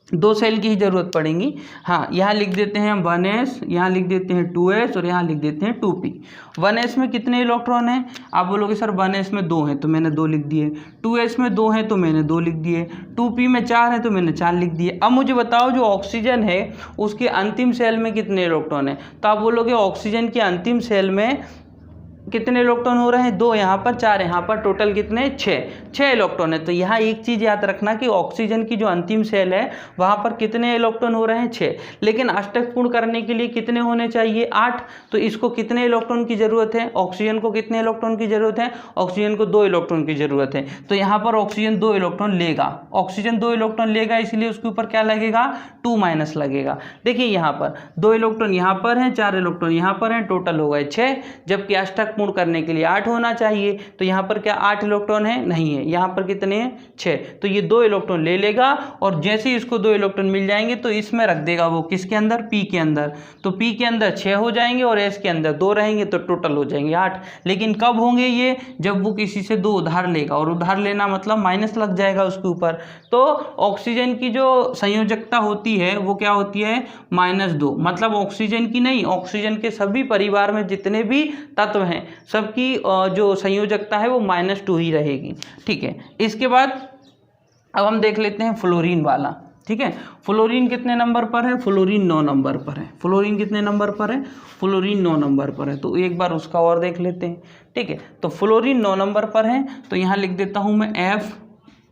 दो सेल की ही ज़रूरत पड़ेगी। हाँ, यहाँ लिख देते हैं 1s, यहाँ लिख देते हैं 2s और यहाँ लिख देते हैं 2p। 1s में कितने इलेक्ट्रॉन हैं? आप बोलोगे सर 1s में 2 हैं तो मैंने 2 लिख दिए, 2s में 2 हैं तो मैंने 2 लिख दिए, 2p में 4 हैं तो मैंने 4 लिख दिए। अब मुझे बताओ जो ऑक्सीजन है उसके अंतिम सेल में कितने इलेक्ट्रॉन हैं? तो आप बोलोगे ऑक्सीजन के अंतिम सेल में कितने इलेक्ट्रॉन हो रहे हैं? 2 यहाँ पर, 4 यहाँ पर, टोटल कितने? 6 इलेक्ट्रॉन है। तो यहाँ एक चीज़ याद रखना कि ऑक्सीजन की जो अंतिम सेल है वहाँ पर कितने इलेक्ट्रॉन हो रहे हैं? 6। लेकिन अष्टक पूर्ण करने के लिए कितने होने चाहिए? 8। तो इसको कितने इलेक्ट्रॉन की ज़रूरत है? ऑक्सीजन को कितने इलेक्ट्रॉन की ज़रूरत है? ऑक्सीजन को 2 इलेक्ट्रॉन की ज़रूरत है। तो यहाँ पर ऑक्सीजन 2 इलेक्ट्रॉन लेगा, ऑक्सीजन 2 इलेक्ट्रॉन लेगा, इसलिए उसके ऊपर क्या लगेगा? 2- लगेगा। देखिए यहाँ पर 2 इलेक्ट्रॉन यहाँ पर हैं, 4 इलेक्ट्रॉन यहाँ पर हैं, टोटल हो गए 6, जबकि अष्टक पूर्ण करने के लिए 8 होना चाहिए। तो यहाँ पर क्या 8 इलेक्ट्रॉन है? नहीं है। यहाँ पर कितने हैं? 6। तो ये 2 इलेक्ट्रॉन ले लेगा और जैसे ही इसको 2 इलेक्ट्रॉन मिल जाएंगे तो इसमें रख देगा वो, किसके अंदर? P के अंदर। तो P के अंदर 6 हो जाएंगे और S के अंदर 2 रहेंगे, तो टोटल हो जाएंगे 8। लेकिन कब होंगे ये? जब वो किसी से 2 उधार लेगा, और उधार लेना मतलब माइनस लग जाएगा उसके ऊपर। तो ऑक्सीजन की जो संयोजकता होती है वो क्या होती है? -2। मतलब ऑक्सीजन की नहीं, ऑक्सीजन के सभी परिवार में जितने भी तत्व हैं सबकी जो संयोजकता है वो -2 ही रहेगी। ठीक है, इसके बाद अब हम देख लेते हैं फ्लोरीन वाला। ठीक है, फ्लोरीन कितने नंबर पर है? फ्लोरीन 9 नंबर पर है। फ्लोरीन कितने नंबर पर है? फ्लोरीन 9 नंबर पर है। तो एक बार उसका और देख लेते हैं। ठीक है, तो फ्लोरीन 9 नंबर पर है, तो यहाँ लिख देता हूँ मैं F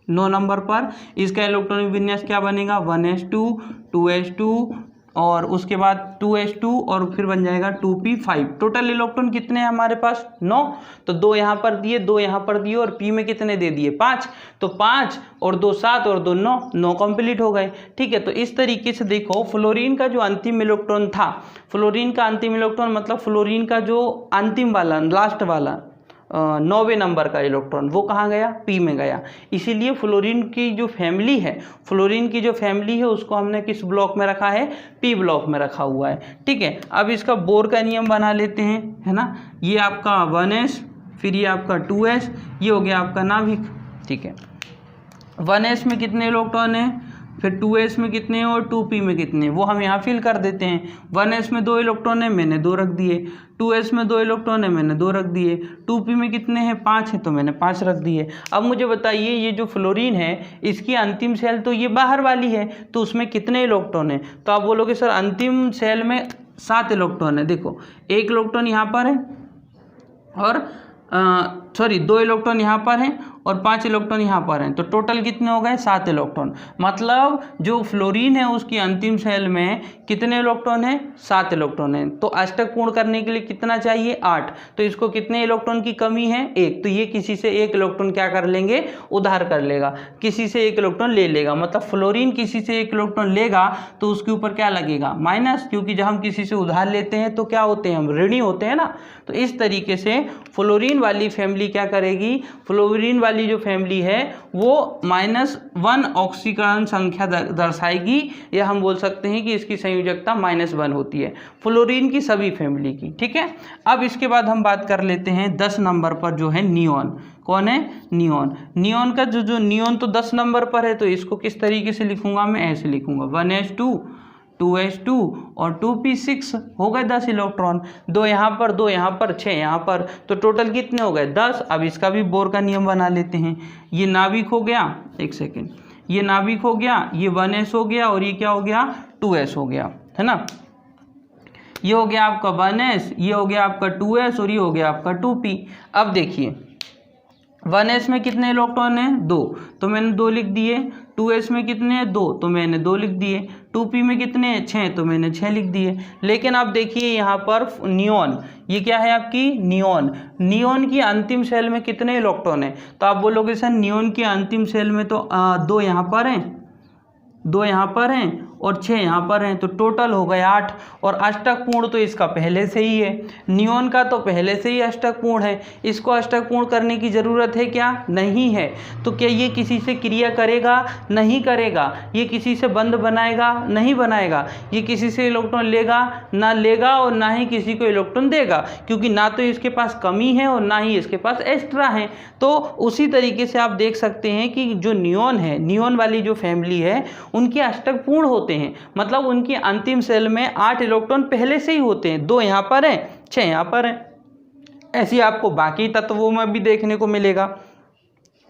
9 नंबर पर। इसका इलेक्ट्रॉनिक विन्यास क्या बनेगा? 1s2 2s2 और उसके बाद 2s2 और फिर बन जाएगा 2p5। टोटल इलेक्ट्रॉन कितने हैं हमारे पास? 9। तो 2 यहाँ पर दिए, 2 यहाँ पर दिए और p में कितने दे दिए? 5। तो 5 और 2 7 और 2 9, 9 कंप्लीट हो गए। ठीक है, तो इस तरीके से देखो फ्लोरीन का जो अंतिम इलेक्ट्रॉन था, फ्लोरीन का अंतिम इलेक्ट्रॉन मतलब फ्लोरीन का जो अंतिम वाला, लास्ट वाला 9वें नंबर का इलेक्ट्रॉन, वो कहाँ गया? P में गया। इसीलिए फ्लोरीन की जो फैमिली है, फ्लोरीन की जो फैमिली है उसको हमने किस ब्लॉक में रखा है? P ब्लॉक में रखा हुआ है। ठीक है, अब इसका बोर का नियम बना लेते हैं, है ना। ये आपका 1s, फिर ये आपका 2s, ये हो गया आपका नाभिक। ठीक है, 1s में कितने इलेक्ट्रॉन है, फिर 2s में कितने हैं और 2p में कितने हैं, वो हम यहाँ फिल कर देते हैं। 1s में 2 इलेक्ट्रॉन है, मैंने 2 रख दिए। 2s में 2 इलेक्ट्रॉन है, मैंने 2 रख दिए। 2p में कितने हैं? 5 है, तो मैंने 5 रख दिए। अब मुझे बताइए ये जो फ्लोरीन है इसकी अंतिम सेल तो ये बाहर वाली है, तो उसमें कितने इलेक्ट्रॉन है? तो आप बोलोगे सर अंतिम सेल में 7 इलेक्ट्रॉन है। देखो 1 इलेक्ट्रॉन यहाँ पर है और 2 इलेक्ट्रॉन यहाँ पर हैं और 5 इलेक्ट्रॉन यहाँ पर हैं, तो टोटल कितने हो गए? 7 इलेक्ट्रॉन। मतलब जो फ्लोरीन है उसकी अंतिम सेल में कितने इलेक्ट्रॉन हैं? 7 इलेक्ट्रॉन हैं। तो अष्टक पूर्ण करने के लिए कितना चाहिए? 8। तो इसको कितने इलेक्ट्रॉन की कमी है? 1। तो ये किसी से 1 इलेक्ट्रॉन क्या कर लेंगे? उधार कर लेगा, किसी से 1 इलेक्ट्रॉन ले लेगा। मतलब फ्लोरीन किसी से 1 इलेक्ट्रॉन लेगा तो उसके ऊपर क्या लगेगा? माइनस, क्योंकि जब हम किसी से उधार लेते हैं तो क्या होते हैं? हम ऋणी होते हैं ना। तो इस तरीके से फ्लोरीन वाली फैमिली क्या करेगी? फ्लोरीन वाली जो फैमिली है वो -1 ऑक्सीकरण संख्या दर्शाएगी, या हम बोल सकते हैं कि इसकी संयोजकता -1 होती है फ्लोरीन की सभी फैमिली की। ठीक है, अब इसके बाद हम बात कर लेते हैं 10 नंबर पर जो है नियॉन। कौन है? नियॉन। नियॉन का जो नियॉन तो 10 नंबर पर है, तो इसको किस तरीके से लिखूंगा? मैं ऐसे लिखूंगा 1s2 2s2 और 2p6 हो गए 10 इलेक्ट्रॉन। 2 यहाँ पर, 2 यहाँ पर, 6 यहाँ पर, तो टोटल कितने हो गए? 10। अब इसका भी बोर का नियम बना लेते हैं। ये नाभिक हो गया, एक सेकेंड, ये नाभिक हो गया, ये 1s हो गया और ये क्या हो गया? 2s हो गया, है ना। ये हो गया आपका 1s, ये हो गया आपका 2s और ये हो गया आपका 2p। अब देखिए 1s में कितने इलेक्ट्रॉन है? 2, तो मैंने 2 लिख दिए। 2s में कितने हैं? 2, तो मैंने 2 लिख दिए। 2p में कितने हैं? 6, तो मैंने 6 लिख दिए। लेकिन आप देखिए यहाँ पर नियॉन, ये क्या है आपकी? नियॉन। नियॉन की अंतिम सेल में कितने इलेक्ट्रॉन है? तो आप बोलोगे सर नियॉन की अंतिम सेल में तो 2 यहाँ पर हैं, 2 यहाँ पर हैं और 6 यहाँ पर हैं, तो टोटल हो गए 8। और अष्टक पूर्ण तो इसका पहले से ही है, नियोन का तो पहले से ही अष्टक पूर्ण है, इसको अष्टक पूर्ण करने की ज़रूरत है क्या? नहीं है। तो क्या ये किसी से क्रिया करेगा? नहीं करेगा। ये किसी से बंध बनाएगा? नहीं बनाएगा। ये किसी से इलेक्ट्रॉन लेगा? ना लेगा, और ना ही किसी को इलेक्ट्रॉन देगा, क्योंकि ना तो इसके पास कमी है और ना ही इसके पास एक्स्ट्रा है। तो उसी तरीके से आप देख सकते हैं कि जो नियोन है, नियोन वाली जो फैमिली है, उनके अष्टक पूर्ण होते हैं, मतलब उनकी अंतिम सेल में 8 इलेक्ट्रॉन पहले से ही होते हैं। 2 यहाँ पर हैं, 6 यहाँ पर हैं। ऐसे आपको बाकी तत्वों में भी देखने को मिलेगा।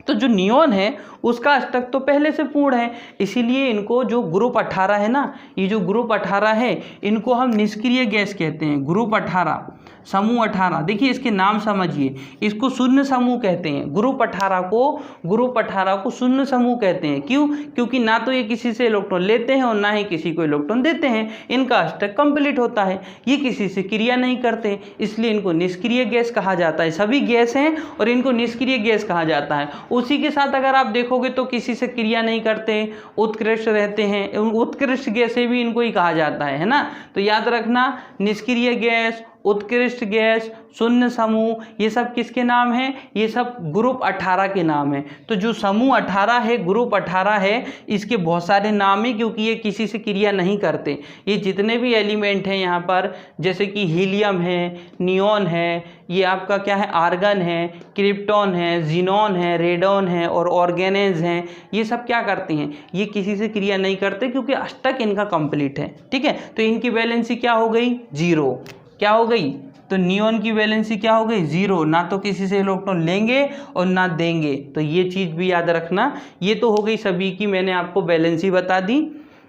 तो जो नियोन है उसका अष्टक तो पहले से पूर्ण है, इसीलिए इनको जो ग्रुप 18 है ना, ये जो ग्रुप 18 है, इनको हम निष्क्रिय गैस कहते हैं। ग्रुप 18, समूह 18, देखिए इसके नाम समझिए, इसको शून्य समूह कहते हैं। ग्रुप 18 को शून्य समूह कहते हैं। क्यों? क्योंकि ना तो ये किसी से इलेक्ट्रॉन लेते हैं और ना ही किसी को इलेक्ट्रॉन देते हैं, इनका अष्टक कंप्लीट होता है। ये किसी से क्रिया नहीं करते, इसलिए इनको निष्क्रिय गैस कहा जाता है। सभी गैस हैं और इनको निष्क्रिय गैस कहा जाता है। उसी के साथ अगर आप देखोगे तो किसी से क्रिया नहीं करते, उत्कृष्ट रहते हैं, उत्कृष्ट गैसें भी इनको ही कहा जाता है ना। तो याद रखना, निष्क्रिय गैस, उत्कृष्ट गैस, शून्य समूह, ये सब किसके नाम हैं? ये सब ग्रुप 18 के नाम हैं। तो जो समूह 18 है, ग्रुप 18 है, इसके बहुत सारे नाम हैं, क्योंकि ये किसी से क्रिया नहीं करते। ये जितने भी एलिमेंट हैं यहाँ पर, जैसे कि हीलियम है, नियोन है, ये आपका क्या है, आर्गन है, क्रिप्टॉन है, जीनॉन है, रेडॉन है और ऑर्गेनेज हैं, ये सब क्या करते हैं? ये किसी से क्रिया नहीं करते, क्योंकि अष्टक इनका कंप्लीट है। ठीक है, तो इनकी वैलेंसी क्या हो गई? 0। क्या हो गई? तो नियोन की वैलेंसी क्या हो गई? 0। ना तो किसी से इलेक्ट्रॉन लेंगे और ना देंगे, तो ये चीज़ भी याद रखना। ये तो हो गई सभी की, मैंने आपको वैलेंसी बता दी।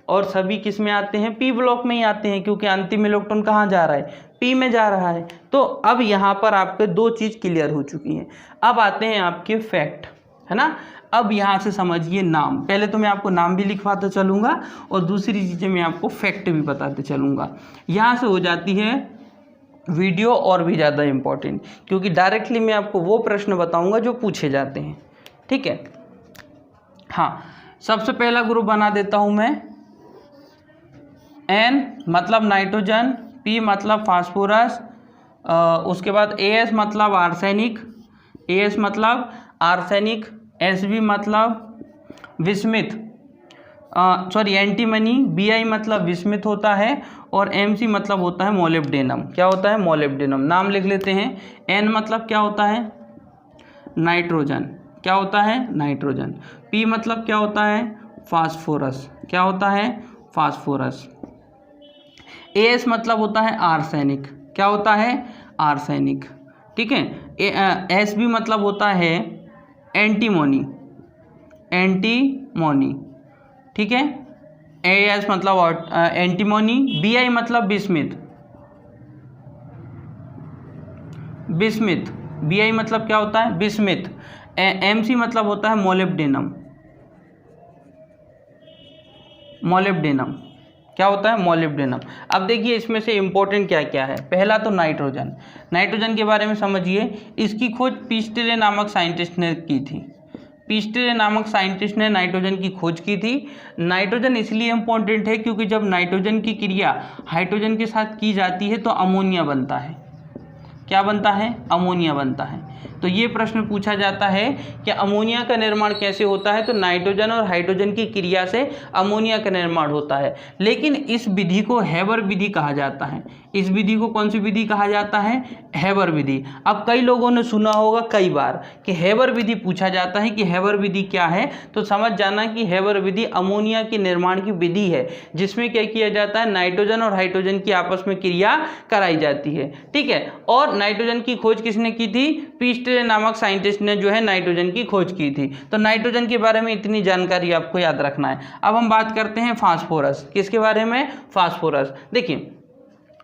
और सभी किस में आते हैं? पी ब्लॉक में ही आते हैं, क्योंकि अंतिम इलेक्ट्रॉन कहाँ जा रहा है? पी में जा रहा है। तो अब यहाँ पर आपके 2 चीज़ क्लियर हो चुकी हैं। अब आते हैं आपके फैक्ट, है ना। अब यहाँ से समझिए नाम, पहले तो मैं आपको नाम भी लिखवाता चलूँगा और दूसरी चीज़ें मैं आपको फैक्ट भी बताते चलूँगा। यहाँ से हो जाती है वीडियो और भी ज़्यादा इम्पोर्टेंट, क्योंकि डायरेक्टली मैं आपको वो प्रश्न बताऊंगा जो पूछे जाते हैं। ठीक है, हाँ, सबसे पहला ग्रुप बना देता हूं मैं। N मतलब नाइट्रोजन, P मतलब फास्फोरस, उसके बाद AS मतलब आर्सेनिक, Sb मतलब विस्मित, एंटीमनी, Bi मतलब विस्मित होता है, और Mc मतलब होता है मोलिब्डेनम। क्या होता है? मोलिब्डेनम। नाम लिख लेते हैं। N मतलब क्या होता है? नाइट्रोजन। क्या होता है? नाइट्रोजन। P मतलब क्या होता है? फास्फोरस। क्या होता है? फास्फोरस। AS मतलब होता है आर्सेनिक। क्या होता है? आर्सेनिक। ठीक है। Sb मतलब होता है एंटीमोनी। ठीक है। AS मतलब एंटीमोनी। Bi मतलब विस्मित। Bi मतलब क्या होता है? विस्मित। Mc मतलब होता है मोलिब्डेनम। क्या होता है? मोलिब्डेनम। अब देखिए इसमें से इंपॉर्टेंट क्या क्या है। पहला तो नाइट्रोजन के बारे में समझिए। इसकी खोज पीस्टेले नामक साइंटिस्ट ने की थी। पीस्टेले नामक साइंटिस्ट ने नाइट्रोजन की खोज की थी। नाइट्रोजन इसलिए इम्पोर्टेंट है क्योंकि जब नाइट्रोजन की क्रिया हाइड्रोजन के साथ की जाती है तो अमोनिया बनता है। क्या बनता है? अमोनिया बनता है। तो ये प्रश्न पूछा जाता है कि अमोनिया का निर्माण कैसे होता है, तो नाइट्रोजन और हाइड्रोजन की क्रिया से अमोनिया का निर्माण होता है। लेकिन इस विधि को हैबर विधि कहा जाता है। इस विधि को कौन सी विधि कहा जाता है? हैबर विधि। अब कई लोगों ने सुना होगा कई बार कि हैबर विधि पूछा जाता है कि हैबर विधि क्या है, तो समझ जाना कि हैबर विधि अमोनिया के निर्माण की विधि है, जिसमें क्या किया जाता है? नाइट्रोजन और हाइड्रोजन की आपस में क्रिया कराई जाती है। ठीक है। और नाइट्रोजन की खोज किसने की थी? पीस्टेले नामक साइंटिस्ट ने जो है नाइट्रोजन की खोज की थी। तो नाइट्रोजन के बारे में इतनी जानकारी आपको याद रखना है। अब हम बात करते हैं फास्फोरस। किसके बारे में? फास्फोरस। देखिए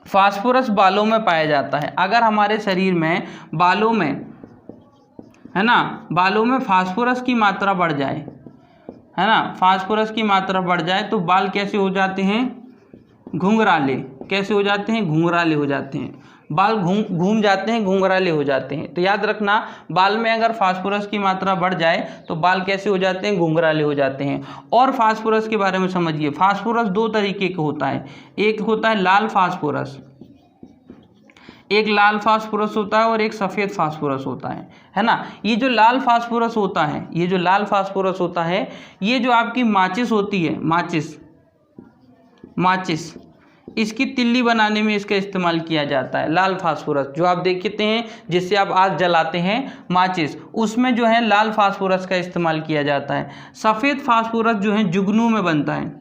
फास्फोरस बालों में पाया जाता है। अगर हमारे शरीर में बालों में, है ना, बालों में फास्फोरस की मात्रा बढ़ जाए, है ना, फास्फोरस की मात्रा बढ़ जाए तो बाल कैसे हो जाते हैं? घुंघराले। कैसे हो जाते हैं? घुंघराले हो जाते हैं। बाल घूम जाते हैं, घुंघराले हो जाते हैं। तो याद रखना, बाल में अगर फास्फोरस की मात्रा बढ़ जाए तो बाल कैसे हो जाते हैं, घुंघराले हो जाते हैं। और फास्फोरस के बारे में समझिए, फास्फोरस दो तरीके का होता है, एक होता है लाल फास्फोरस, एक लाल फास्फोरस होता है और एक सफ़ेद फास्फोरस होता है ना। ये जो लाल फास्फोरस होता है, ये जो लाल फास्फोरस होता है, ये जो आपकी माचिस होती है, माचिस इसकी तिल्ली बनाने में इसका इस्तेमाल किया जाता है। लाल फास्फोरस जो आप देखते हैं जिससे आप आग जलाते हैं, माचिस, उसमें जो है लाल फास्फोरस का इस्तेमाल किया जाता है। सफ़ेद फास्फोरस जो है जुगनू में बनता है,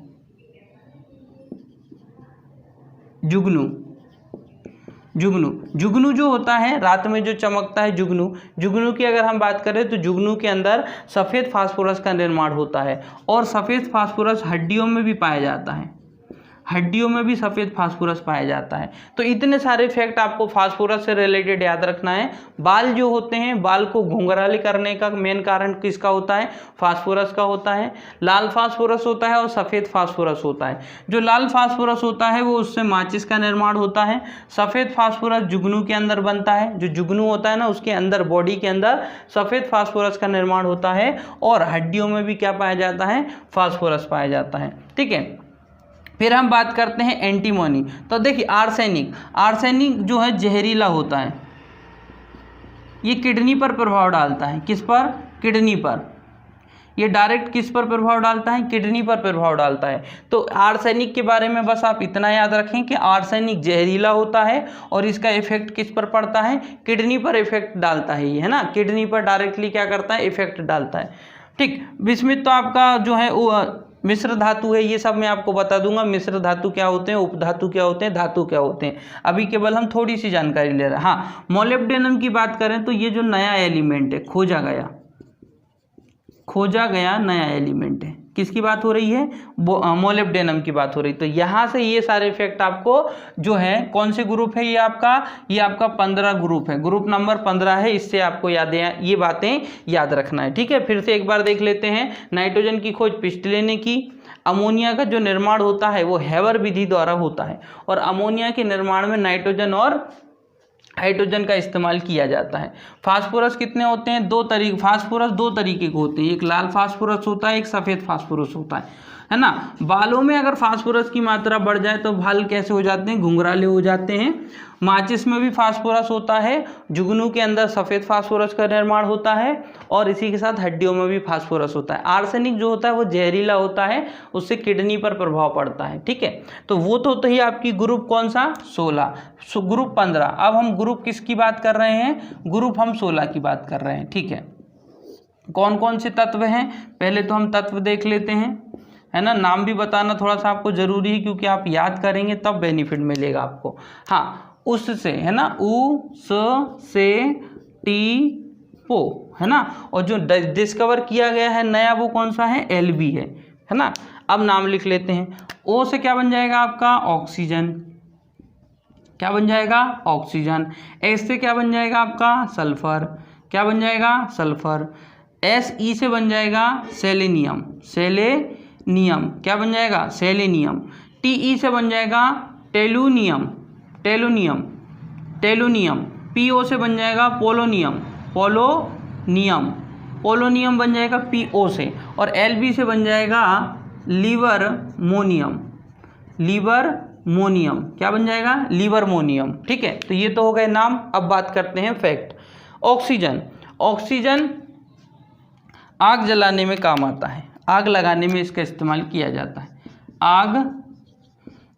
जुगनू जो होता है रात में जो चमकता है, जुगनू की अगर हम बात करें तो जुगनू के अंदर सफ़ेद फास्फोरस का निर्माण होता है। और सफ़ेद फास्फोरस हड्डियों में भी पाया जाता है, हड्डियों में भी सफ़ेद फास्फोरस पाया जाता है। तो इतने सारे फैक्ट आपको फास्फोरस से रिलेटेड याद रखना है। बाल जो होते हैं, बाल को घुंघराले करने का मेन कारण किसका होता है, फास्फोरस का होता है। लाल फास्फोरस होता है और सफ़ेद फास्फोरस होता है। जो लाल फास्फोरस होता है वो उससे माचिस का निर्माण होता है। सफ़ेद फास्फोरस जुगनू के अंदर बनता है, जो जुगनू होता है ना उसके अंदर, बॉडी के अंदर सफ़ेद फास्फोरस का निर्माण होता है। और हड्डियों में भी क्या पाया जाता है, फास्फोरस पाया जाता है। ठीक है, फिर हम बात करते हैं एंटीमोनी। तो देखिए आर्सेनिक जो है जहरीला होता है, ये किडनी पर प्रभाव डालता है। किस पर, किडनी पर। ये डायरेक्ट किस पर प्रभाव डालता है, किडनी पर प्रभाव डालता है। तो आर्सेनिक के बारे में बस आप इतना याद रखें कि आर्सेनिक जहरीला होता है और इसका इफेक्ट किस पर पड़ता है, किडनी पर इफेक्ट डालता है ये, है ना, किडनी पर डायरेक्टली क्या करता है, इफेक्ट डालता है। ठीक, विस्मित तो आपका जो है वो मिश्र धातु है, ये सब मैं आपको बता दूंगा। मिश्र धातु क्या होते हैं, उपधातु क्या होते हैं, धातु क्या होते हैं, अभी केवल हम थोड़ी सी जानकारी ले रहे हैं। हाँ, मोलिब्डेनम की बात करें तो ये जो नया एलिमेंट है, खोजा गया नया एलिमेंट है, किसकी बात हो रही है, मोलिब्डेनम की बात हो रही है। तो यहाँ से ये सारे इफेक्ट आपको जो है, कौन से ग्रुप है ये आपका 15 ग्रुप है, ग्रुप नंबर 15 है। इससे आपको ये बातें याद रखना है। ठीक है, फिर से एक बार देख लेते हैं। नाइट्रोजन की खोज पिस्टले ने की। अमोनिया का जो निर्माण होता है वो हैवर विधि द्वारा होता है। और अमोनिया के निर्माण में नाइट्रोजन और हाइड्रोजन का इस्तेमाल किया जाता है। फास्फोरस कितने होते हैं, फास्फोरस दो तरीके के होते हैं, एक लाल फास्फोरस होता है, एक सफ़ेद फास्फोरस होता है ना। बालों में अगर फास्फोरस की मात्रा बढ़ जाए तो बाल कैसे हो जाते हैं, घुंघराले हो जाते हैं। माचिस में भी फास्फोरस होता है, जुगनू के अंदर सफ़ेद फास्फोरस का निर्माण होता है और इसी के साथ हड्डियों में भी फास्फोरस होता है। आर्सेनिक जो होता है वो जहरीला होता है, उससे किडनी पर प्रभाव पड़ता है। ठीक है, तो वो तो ही आपकी ग्रुप कौन सा, 16, ग्रुप 15। अब हम ग्रुप किसकी बात कर रहे हैं, ग्रुप हम 16 की बात कर रहे हैं। ठीक है, कौन कौन से तत्व हैं, पहले तो हम तत्व देख लेते हैं, है ना। नाम भी बताना थोड़ा सा आपको जरूरी है क्योंकि आप याद करेंगे तब बेनिफिट मिलेगा आपको। हाँ, उससे, है ना, उ से टी पो, है ना। और जो डिस्कवर किया गया है नया वो कौन सा है, एलबी है ना। अब नाम लिख लेते हैं। ओ से क्या बन जाएगा आपका, ऑक्सीजन, क्या बन जाएगा, ऑक्सीजन। एस से क्या बन जाएगा आपका, सल्फर, क्या बन जाएगा, सल्फर। एस ई से बन जाएगा सेलेनियम, क्या बन जाएगा, सेलेनियम। टी ई से बन जाएगा टेलुनियम। पी ओ से बन जाएगा पोलोनियम बन जाएगा पी ओ से। और एल बी से बन जाएगा लिवरमोनियम, क्या बन जाएगा, लिवरमोनियम। ठीक है, तो ये तो हो गए नाम। अब बात करते हैं फैक्ट। ऑक्सीजन आग जलाने में काम आता है, आग लगाने में इसका इस्तेमाल किया जाता है, आग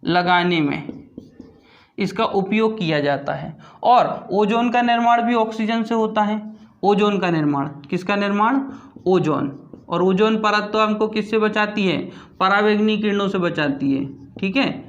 लगाने में इसका उपयोग किया जाता है। और ओजोन का निर्माण भी ऑक्सीजन से होता है। ओजोन का निर्माण, किसका निर्माण, ओजोन। और ओजोन परत तो हमको किससे बचाती है, पराबैंगनी किरणों से बचाती है। ठीक है,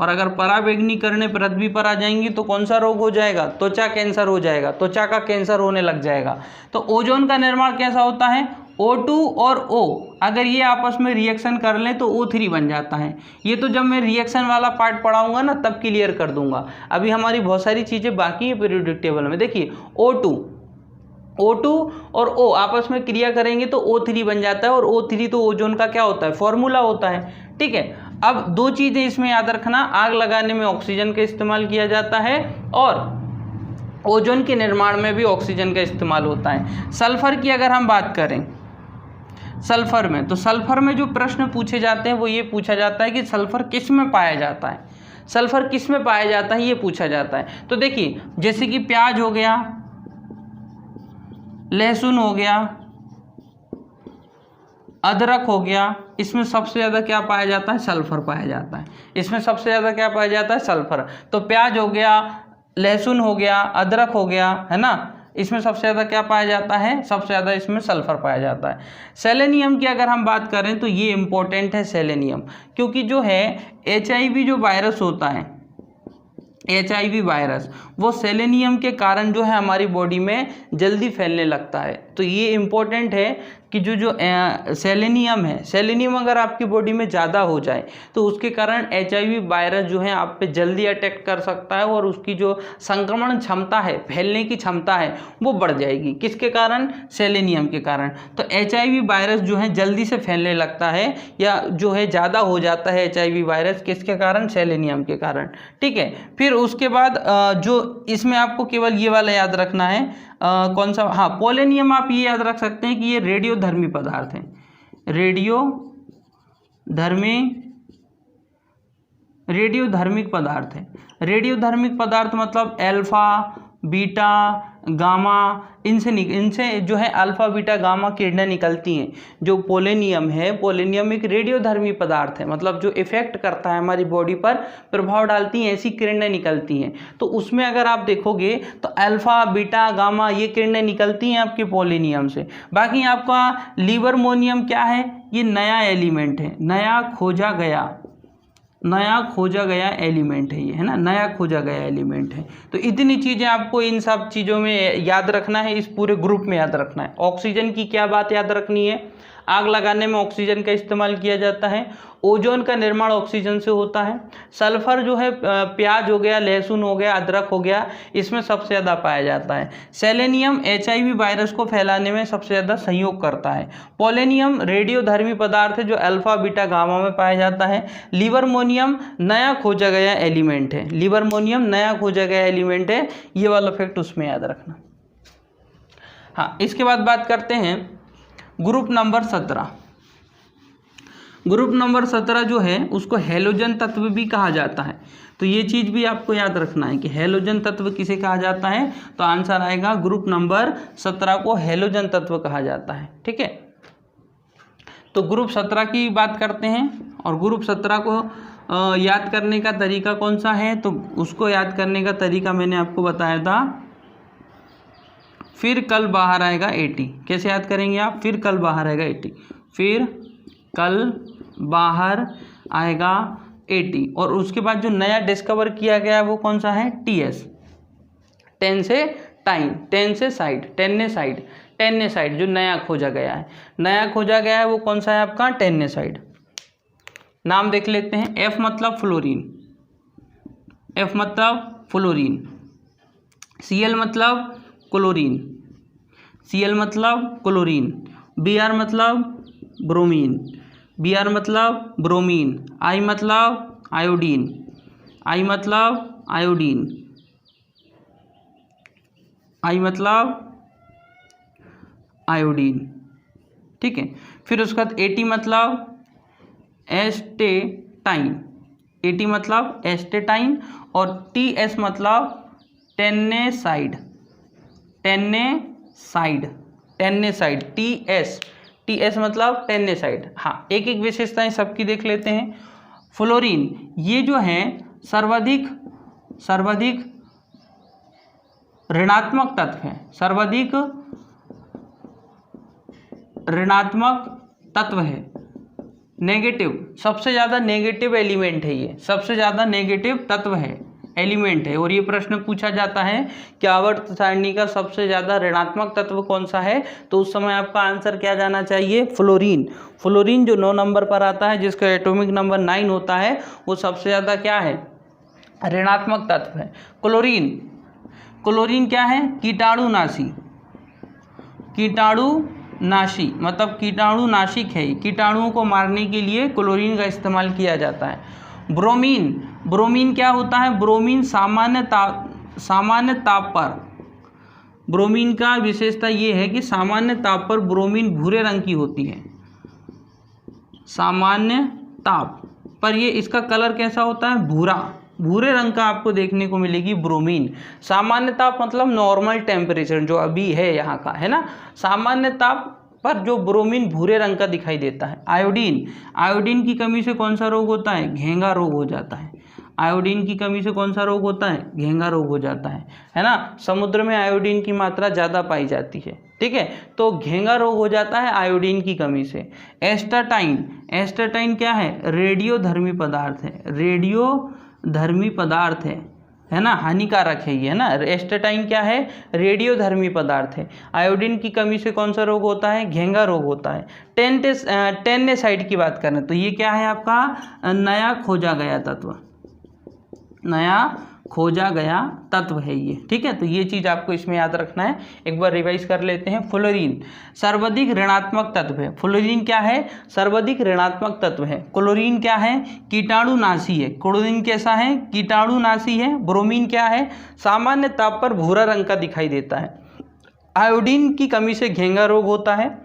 और अगर पराबैंगनी किरणें पृथ्वी पर आ जाएंगी तो कौन सा रोग हो जाएगा, त्वचा कैंसर हो जाएगा, त्वचा का कैंसर होने लग जाएगा। तो ओजोन का निर्माण कैसा होता है, O2 और O अगर ये आपस में रिएक्शन कर लें तो O3 बन जाता है। ये तो जब मैं रिएक्शन वाला पार्ट पढ़ाऊंगा ना तब क्लियर कर दूंगा, अभी हमारी बहुत सारी चीज़ें बाकी है पीरियोडिक टेबल में। देखिए O2 और O आपस में क्रिया करेंगे तो O3 बन जाता है, और O3 तो ओजोन का क्या होता है, फॉर्मूला होता है। ठीक है, अब दो चीज़ें इसमें याद रखना, आग लगाने में ऑक्सीजन का इस्तेमाल किया जाता है और ओजोन के निर्माण में भी ऑक्सीजन का इस्तेमाल होता है। सल्फर की अगर हम बात करें, सल्फर में, तो सल्फर में जो प्रश्न पूछे जाते हैं वो ये पूछा जाता है कि सल्फर किस में पाया जाता है, सल्फर किस में पाया जाता है, ये पूछा जाता है। तो देखिए, जैसे कि प्याज हो गया, लहसुन हो गया, अदरक हो गया, इसमें सबसे ज़्यादा क्या पाया जाता है, सल्फर पाया जाता है। इसमें सबसे ज़्यादा क्या पाया जाता है, सल्फर। तो प्याज हो गया, लहसुन हो गया, अदरक हो गया, है ना, इसमें सबसे ज़्यादा क्या पाया जाता है, सबसे ज़्यादा इसमें सल्फर पाया जाता है। सेलेनियम की अगर हम बात करें तो ये इम्पोर्टेंट है सेलेनियम, क्योंकि जो है HIV जो वायरस होता है, HIV वायरस, वो सेलेनियम के कारण जो है हमारी बॉडी में जल्दी फैलने लगता है। तो ये इम्पोर्टेंट है कि जो सेलेनियम है, सेलेनियम अगर आपकी बॉडी में ज़्यादा हो जाए तो उसके कारण HIV वायरस जो है आप पे जल्दी अटैक कर सकता है और उसकी जो संक्रमण क्षमता है, फैलने की क्षमता है, वो बढ़ जाएगी। किसके कारण, सेलेनियम के कारण। तो HIV वायरस जो है जल्दी से फैलने लगता है या जो है ज़्यादा हो जाता है HIV वायरस, किसके कारण, सेलेनियम के कारण। ठीक है, फिर उसके बाद जो इसमें आपको केवल ये वाला याद रखना है, कौन सा, हाँ, पोलेनियम आप ये याद रख सकते हैं कि ये रेडियोधर्मी पदार्थ है, रेडियोधर्मिक पदार्थ है। रेडियोधर्मिक पदार्थ मतलब अल्फा, बीटा, गामा, इनसे जो है अल्फा, बीटा, गामा किरणें निकलती हैं। जो पोलेनियम है, पोलेनियम एक रेडियोधर्मी पदार्थ है, मतलब जो इफेक्ट करता है हमारी बॉडी पर, प्रभाव डालती हैं, ऐसी किरणें निकलती हैं। तो उसमें अगर आप देखोगे तो अल्फा, बीटा, गामा ये किरणें निकलती हैं आपके पोलेनियम से। बाकी आपका लिबरमोनियम क्या है, ये नया एलिमेंट है, नया खोजा गया एलिमेंट है ये, है ना, नया खोजा गया एलिमेंट है। तो इतनी चीज़ें आपको इन सब चीज़ों में याद रखना है, इस पूरे ग्रुप में याद रखना है। ऑक्सीजन की क्या बात याद रखनी है, आग लगाने में ऑक्सीजन का इस्तेमाल किया जाता है। ओजोन का निर्माण ऑक्सीजन से होता है। सल्फर जो है प्याज हो गया, लहसुन हो गया, अदरक हो गया, इसमें सबसे ज़्यादा पाया जाता है। सेलेनियम HIV वायरस को फैलाने में सबसे ज़्यादा सहयोग करता है। पोलेनियम रेडियोधर्मी पदार्थ है जो अल्फा, बीटा, गामा में पाया जाता है। लिबरमोनियम नया खोजा गया एलिमेंट है, लिबरमोनियम नया खोजा गया एलिमेंट है, ये वाला फैक्ट उसमें याद रखना। हाँ, इसके बाद बात करते हैं ग्रुप नंबर 17। ग्रुप नंबर 17 जो है उसको हैलोजन तत्व भी कहा जाता है। तो ये चीज़ भी आपको याद रखना है कि हैलोजन तत्व किसे कहा जाता है, तो आंसर आएगा ग्रुप नंबर 17 को हैलोजन तत्व कहा जाता है। ठीक है, तो ग्रुप 17 की बात करते हैं, और ग्रुप 17 को याद करने का तरीका कौन सा है, तो उसको याद करने का तरीका मैंने आपको बताया था, फिर कल बाहर आएगा 80। कैसे याद करेंगे आप, फिर कल बाहर आएगा 80, फिर कल बाहर आएगा 80। और उसके बाद जो नया डिस्कवर किया गया है वो कौन सा है, TS, 10 से टाइम, 10 से साइड, टेन्नेसाइड जो नया खोजा गया है, नया खोजा गया है वो कौन सा है आपका, टेन्नेसाइड। नाम देख लेते हैं। F मतलब फ्लोरीन, F मतलब फ्लोरीन, Cl मतलब क्लोरीन, Cl मतलब क्लोरीन, Br मतलब ब्रोमीन, Br मतलब ब्रोमीन, I मतलब आयोडीन, I मतलब आयोडीन, I मतलब आयोडीन। ठीक है, फिर उसके बाद 80 मतलब एस्टेटाइन, 80 मतलब एस्टेटाइन, और TS मतलब टेन्नेसाइड, TS मतलब टेन्नेसाइड। हाँ, एक एक विशेषताएं सबकी देख लेते हैं। फ्लोरीन ये जो है सर्वाधिक ऋणात्मक तत्व है, सर्वाधिक ऋणात्मक तत्व है, नेगेटिव, सबसे ज़्यादा नेगेटिव एलिमेंट है, ये सबसे ज़्यादा नेगेटिव तत्व है, एलिमेंट है। और ये प्रश्न पूछा जाता है कि आवर्त सारणी का सबसे ज़्यादा ऋणात्मक तत्व कौन सा है, तो उस समय आपका आंसर क्या जाना चाहिए, फ्लोरीन। फ्लोरीन जो 9 नंबर पर आता है, जिसका एटॉमिक नंबर 9 होता है, वो सबसे ज़्यादा क्या है, ऋणात्मक तत्व है। क्लोरीन क्या है, कीटाणुनाशी, मतलब कीटाणुनाशिक है, कीटाणुओं को मारने के लिए क्लोरीन का इस्तेमाल किया जाता है। ब्रोमीन क्या होता है, ब्रोमीन सामान्य ताप पर ब्रोमीन का विशेषता ये है कि सामान्य ताप पर ब्रोमीन भूरे रंग की होती है। सामान्य ताप पर ये इसका कलर कैसा होता है? भूरा, भूरे रंग का आपको देखने को मिलेगी ब्रोमीन। सामान्य ताप मतलब नॉर्मल टेम्परेचर जो अभी है यहाँ का, है ना। सामान्य ताप पर जो ब्रोमीन भूरे रंग का दिखाई देता है। आयोडीन, आयोडीन की कमी से कौन सा रोग होता है? घेंघा रोग हो जाता है। आयोडीन की कमी से कौन सा रोग होता है? घेंघा रोग हो जाता है ना। समुद्र में आयोडीन की मात्रा ज़्यादा पाई जाती है, ठीक है, तो घेंघा रोग हो जाता है आयोडीन की कमी से। एस्टाटाइन, एस्टाटाइन क्या है? रेडियोधर्मी पदार्थ है, रेडियोधर्मी पदार्थ है ना, हानिकारक है ये, है ना। एस्टाटाइन क्या है? रेडियोधर्मी पदार्थ है। आयोडीन की कमी से कौन सा रोग होता है? घेंघा रोग होता है। टेन्नेसाइड की बात करें तो ये क्या है आपका? नया खोजा गया तत्व, नया खोजा गया तत्व है ये, ठीक है। तो ये चीज़ आपको इसमें याद रखना है। एक बार रिवाइज कर लेते हैं। फ्लोरीन सर्वाधिक ऋणात्मक तत्व है। फ्लोरीन क्या है? सर्वाधिक ऋणात्मक तत्व है। क्लोरीन क्या है? कीटाणुनाशी है। क्लोरीन कैसा है? कीटाणुनाशी है। ब्रोमीन क्या है? सामान्य ताप पर भूरा रंग का दिखाई देता है। आयोडीन की कमी से घेंघा रोग होता है।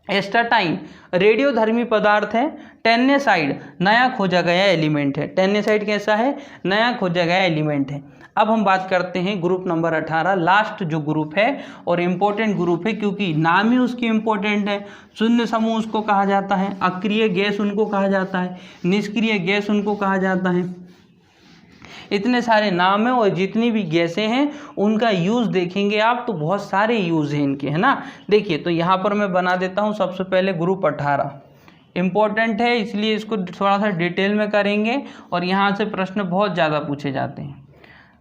एस्टाटाइन रेडियोधर्मी पदार्थ है। टेन्नेसाइड नया खोजा गया एलिमेंट है। टेन्नेसाइड कैसा है? नया खोजा गया एलिमेंट है। अब हम बात करते हैं ग्रुप नंबर 18, लास्ट जो ग्रुप है और इम्पोर्टेंट ग्रुप है क्योंकि नाम ही उसकी इम्पोर्टेंट है। शून्य समूह उसको कहा जाता है, अक्रिय गैस उनको कहा जाता है, निष्क्रिय गैस उनको कहा जाता है। इतने सारे नाम हैं और जितनी भी गैसें हैं उनका यूज़ देखेंगे आप तो बहुत सारे यूज़ हैं इनके, है ना। देखिए तो यहाँ पर मैं बना देता हूँ सबसे पहले ग्रुप 18 इम्पोर्टेंट है इसलिए इसको थोड़ा सा डिटेल में करेंगे और यहाँ से प्रश्न बहुत ज़्यादा पूछे जाते हैं।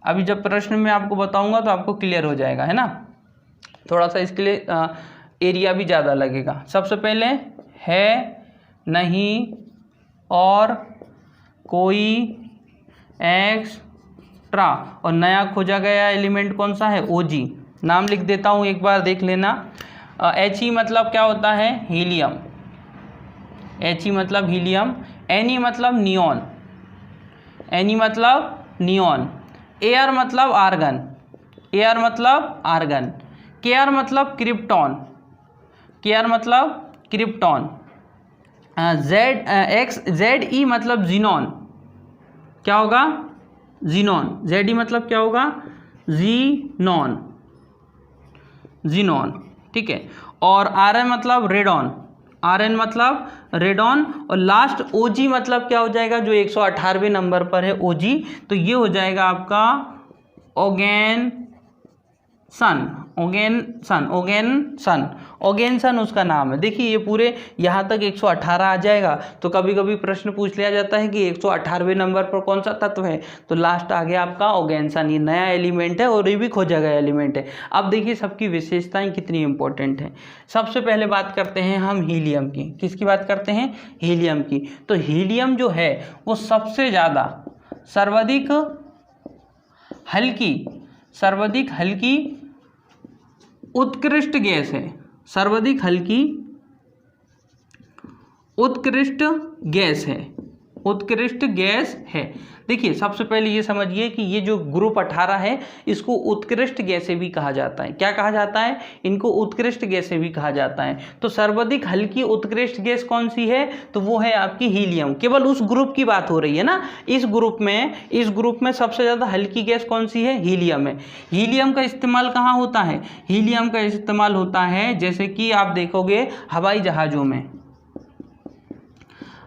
अभी जब प्रश्न मैं आपको बताऊँगा तो आपको क्लियर हो जाएगा, है ना। थोड़ा सा इसके लिए एरिया भी ज़्यादा लगेगा। सबसे पहले है, नहीं, और, कोई, एक्स्ट्रा और नया खोजा गया एलिमेंट कौन सा है? ओजी। नाम लिख देता हूँ एक बार देख लेना। He मतलब क्या होता है? हीलियम। He मतलब हीलियम। Ne मतलब नियॉन। Ne मतलब नियॉन। Ar मतलब आर्गन। Ar मतलब आर्गन। Kr मतलब क्रिप्टॉन। Kr मतलब क्रिप्टॉन। Ze मतलब जीनॉन। क्या होगा? जीनॉन। Ze मतलब क्या होगा? जीनॉन, जीनॉन, ठीक है। और Rn मतलब रेडॉन। Rn मतलब रेडॉन। और लास्ट Og मतलब क्या हो जाएगा? जो 118वें नंबर पर है Og, तो ये हो जाएगा आपका ओगेनसन उसका नाम है। देखिए ये पूरे यहाँ तक 118 आ जाएगा तो कभी कभी प्रश्न पूछ लिया जाता है कि 118वें नंबर पर कौन सा तत्व है, तो लास्ट आ गया आपका ओगेनसन। ये नया एलिमेंट है और ये भी खोजा गया एलिमेंट है। अब देखिए सबकी विशेषताएं कितनी इंपॉर्टेंट हैं। सबसे पहले बात करते हैं हम हीलियम की। किसकी बात करते हैं? हीलियम की। तो हीलियम जो है वो सबसे ज़्यादा सर्वाधिक हल्की उत्कृष्ट गैस है। सर्वाधिक हल्की उत्कृष्ट गैस है। देखिए सबसे पहले ये समझिए कि ये जो ग्रुप 18 है इसको उत्कृष्ट गैसें भी कहा जाता है। क्या कहा जाता है? इनको उत्कृष्ट गैसें भी कहा जाता है। तो सर्वाधिक हल्की उत्कृष्ट गैस कौन सी है? तो वो है आपकी हीलियम। केवल उस ग्रुप की बात हो रही है ना। इस ग्रुप में सबसे ज़्यादा हल्की गैस कौन सी है? हीलियम है। हीलियम का इस्तेमाल कहाँ होता है? हीलियम का इस्तेमाल होता है जैसे कि आप देखोगे हवाई जहाज़ों में।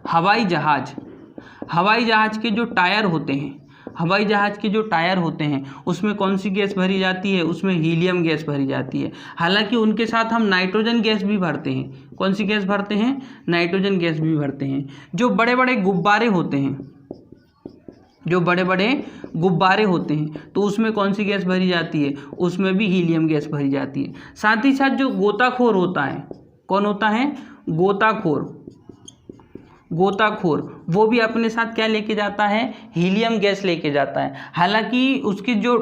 हवाई जहाज के जो टायर होते हैं उसमें कौन सी गैस भरी जाती है? उसमें हीलियम गैस भरी जाती है। हालांकि उनके साथ हम नाइट्रोजन गैस भी भरते हैं। कौन सी गैस भरते हैं? नाइट्रोजन गैस भी भरते हैं। जो बड़े बड़े गुब्बारे होते हैं तो उसमें कौन सी गैस भरी जाती है? उसमें भी हीलियम गैस भरी जाती है। साथ ही साथ जो गोताखोर होता है, कौन होता है? गोताखोर वो भी अपने साथ क्या लेके जाता है? हीलियम गैस लेके जाता है। हालांकि उसकी जो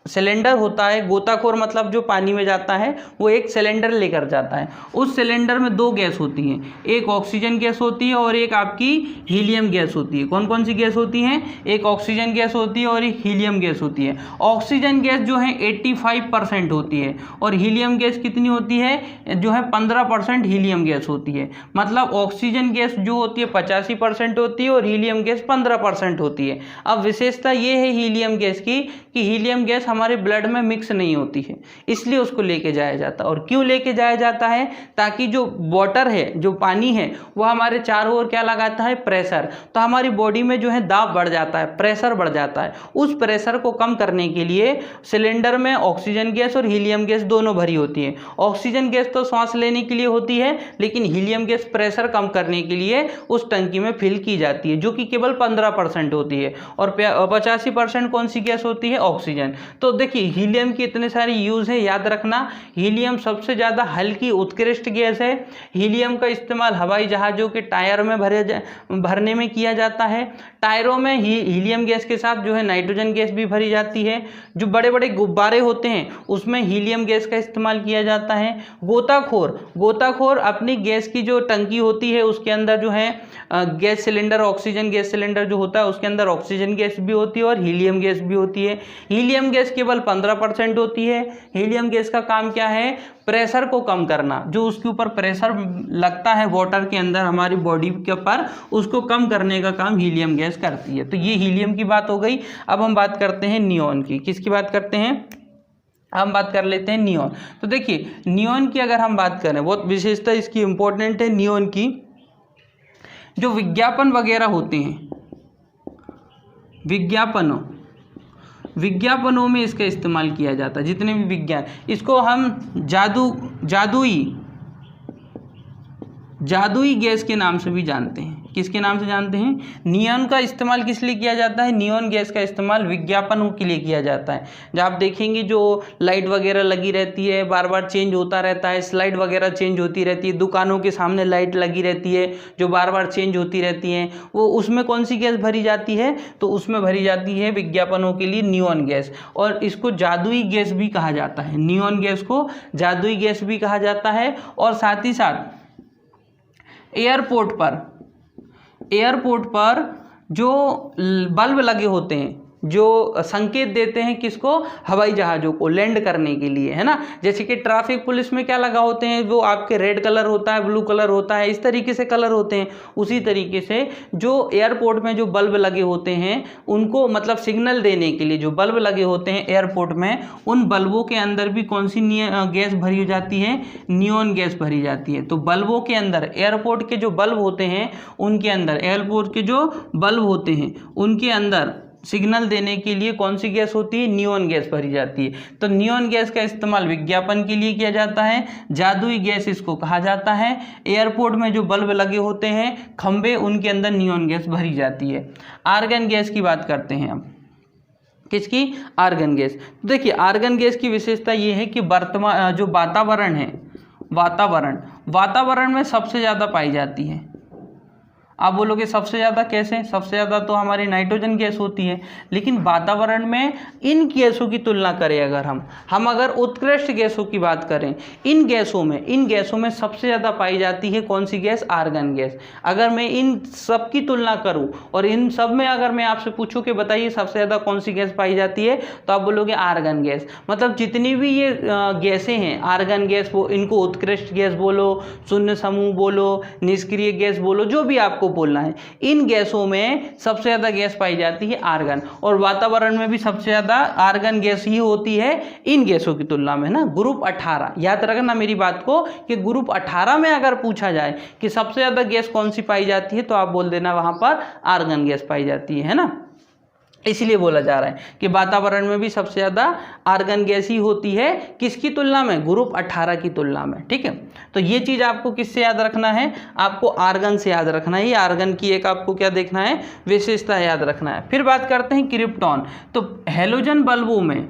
सिलेंडर होता है, गोताखोर मतलब जो पानी में जाता है वो एक सिलेंडर लेकर जाता है। उस सिलेंडर में दो गैस होती हैं, एक ऑक्सीजन गैस होती है और एक आपकी हीलियम गैस होती है। कौन कौन सी गैस होती हैं? एक ऑक्सीजन गैस होती है और एक हीलियम गैस होती है। ऑक्सीजन गैस जो है 85% होती है और हीलियम गैस कितनी होती है? जो है 15% हीलियम गैस होती है। मतलब ऑक्सीजन गैस जो होती है 85% होती है और हीलियम गैस 15% होती है। अब विशेषता ये है हीलियम गैस की कि हीलियम गैस हमारे ब्लड में मिक्स नहीं होती है, इसलिए उसको लेके जाया जाता है। और क्यों लेके जाया जाता है? ताकि जो वाटर है, जो पानी है, वो हमारे चारों ओर क्या लगाता है? प्रेशर। तो हमारी बॉडी में जो है दाब बढ़ जाता है, प्रेशर बढ़ जाता है। उस प्रेशर को कम करने के लिए सिलेंडर में ऑक्सीजन गैस और हीलियम गैस दोनों भरी होती है। ऑक्सीजन गैस तो सांस लेने के लिए होती है, लेकिन हीलियम गैस प्रेशर कम करने के लिए उस टंकी में फिल की जाती है, जो कि केवल 15% होती है। और 85% कौन सी गैस होती है? ऑक्सीजन। तो देखिए हीलियम की इतने सारे यूज है, याद रखना। हीलियम सबसे ज्यादा हल्की उत्कृष्ट गैस है। हीलियम का इस्तेमाल हवाई जहाजों के टायर में भरने में किया जाता है। टायरों में हीलियम गैस के साथ जो है नाइट्रोजन गैस भी भरी जाती है। जो बड़े बड़े गुब्बारे होते हैं उसमें हीलियम गैस का इस्तेमाल किया जाता है। गोताखोर अपनी गैस की जो टंकी होती है उसके अंदर जो है gas cylinder, oxygen gas cylinder जो होता है उसके अंदर ऑक्सीजन गैस भी होती है और हीलियम गैस भी होती है। हीलियम गैस केवल 15% होती है। हीलियम गैस का काम क्या है? प्रेशर को कम करना। जो उसके ऊपर प्रेशर लगता है वाटर के अंदर हमारी बॉडी के ऊपर, उसको कम करने का काम हीलियम गैस करती है। तो ये हीलियम की बात हो गई। अब हम बात करते हैं नियॉन की। किसकी बात करते हैं? हम बात कर लेते हैं नियॉन। तो देखिए नियॉन की अगर हम बात करें, बहुत विशेषता इसकी इंपॉर्टेंट है नियॉन की। जो विज्ञापन वगैरह होते हैं, विज्ञापनों में इसका इस्तेमाल किया जाता है। जितने भी विज्ञान, इसको हम जादुई गैस के नाम से भी जानते हैं। किसके नाम से जानते हैं? नियॉन का इस्तेमाल किस लिए किया जाता है? नियॉन गैस का इस्तेमाल विज्ञापनों के लिए किया जाता है। जब आप देखेंगे जो लाइट वगैरह लगी रहती है, बार बार चेंज होता रहता है, स्लाइड वगैरह चेंज होती रहती है, दुकानों के सामने लाइट लगी रहती है जो बार बार चेंज होती रहती हैं, वो उसमें कौन सी गैस भरी जाती है? तो उसमें भरी जाती है विज्ञापनों के लिए नियॉन गैस। और इसको जादुई गैस भी कहा जाता है। नियॉन गैस को जादुई गैस भी कहा जाता है। और साथ ही साथ एयरपोर्ट पर जो बल्ब लगे होते हैं, जो संकेत देते हैं किसको? हवाई जहाज़ों को लैंड करने के लिए, है ना। जैसे कि ट्रैफिक पुलिस में क्या लगा होते हैं? वो आपके रेड कलर होता है, ब्लू कलर होता है, इस तरीके से कलर होते हैं। उसी तरीके से जो एयरपोर्ट में जो बल्ब लगे होते हैं उनको मतलब सिग्नल देने के लिए जो बल्ब लगे होते हैं एयरपोर्ट में, उन बल्बों के अंदर भी कौन सी गैस भरी जाती है? नियॉन गैस भरी जाती है। तो बल्बों के अंदर, एयरपोर्ट के जो बल्ब होते हैं उनके अंदर, एयरपोर्ट के जो बल्ब होते हैं उनके अंदर सिग्नल देने के लिए कौन सी गैस होती है? नियॉन गैस भरी जाती है। तो नियॉन गैस का इस्तेमाल विज्ञापन के लिए किया जाता है। जादुई गैस इसको कहा जाता है। एयरपोर्ट में जो बल्ब लगे होते हैं खंबे, उनके अंदर नियॉन गैस भरी जाती है। आर्गन गैस की बात करते हैं अब। किसकी? Argon gas. तो देखिए आर्गन गैस की विशेषता ये है कि वर्तमान जो वातावरण है, वातावरण में सबसे ज़्यादा पाई जाती है। आप बोलोगे सबसे ज़्यादा कैसे? सबसे ज़्यादा तो हमारी नाइट्रोजन गैस होती है, लेकिन वातावरण में इन गैसों की तुलना करें अगर हम अगर उत्कृष्ट गैसों की बात करें, इन गैसों में सबसे ज़्यादा पाई जाती है कौन सी गैस? Argon gas. अगर मैं इन सब की तुलना करूं और इन सब में अगर मैं आपसे पूछूं कि बताइए सबसे ज़्यादा कौन सी गैस पाई जाती है, तो आप बोलोगे आर्गन गैस। मतलब जितनी भी ये गैसें हैं, आर्गन गैस, वो इनको उत्कृष्ट गैस बोलो, शून्य समूह बोलो, निष्क्रिय गैस बोलो, जो भी आपको बोलना है, इन गैसों में सबसे ज्यादा गैस पाई जाती है आर्गन। और वातावरण में भी सबसे ज्यादा आर्गन गैस ही होती है इन गैसों की तुलना में ना। ग्रुप 18 याद रखना मेरी बात को कि ग्रुप 18 में अगर पूछा जाए कि सबसे ज्यादा गैस कौन सी पाई जाती है, तो आप बोल देना वहां पर आर्गन गैस पाई जाती है ना। इसलिए बोला जा रहा है कि वातावरण में भी सबसे ज़्यादा आर्गन गैस ही होती है। किसकी तुलना में? ग्रुप 18 की तुलना में। ठीक है, तो ये चीज़ आपको किससे याद रखना है? आपको आर्गन से याद रखना है। ये आर्गन की एक आपको क्या देखना है? विशेषता याद रखना है। फिर बात करते हैं क्रिप्टॉन। तो हैलोजन बल्बों में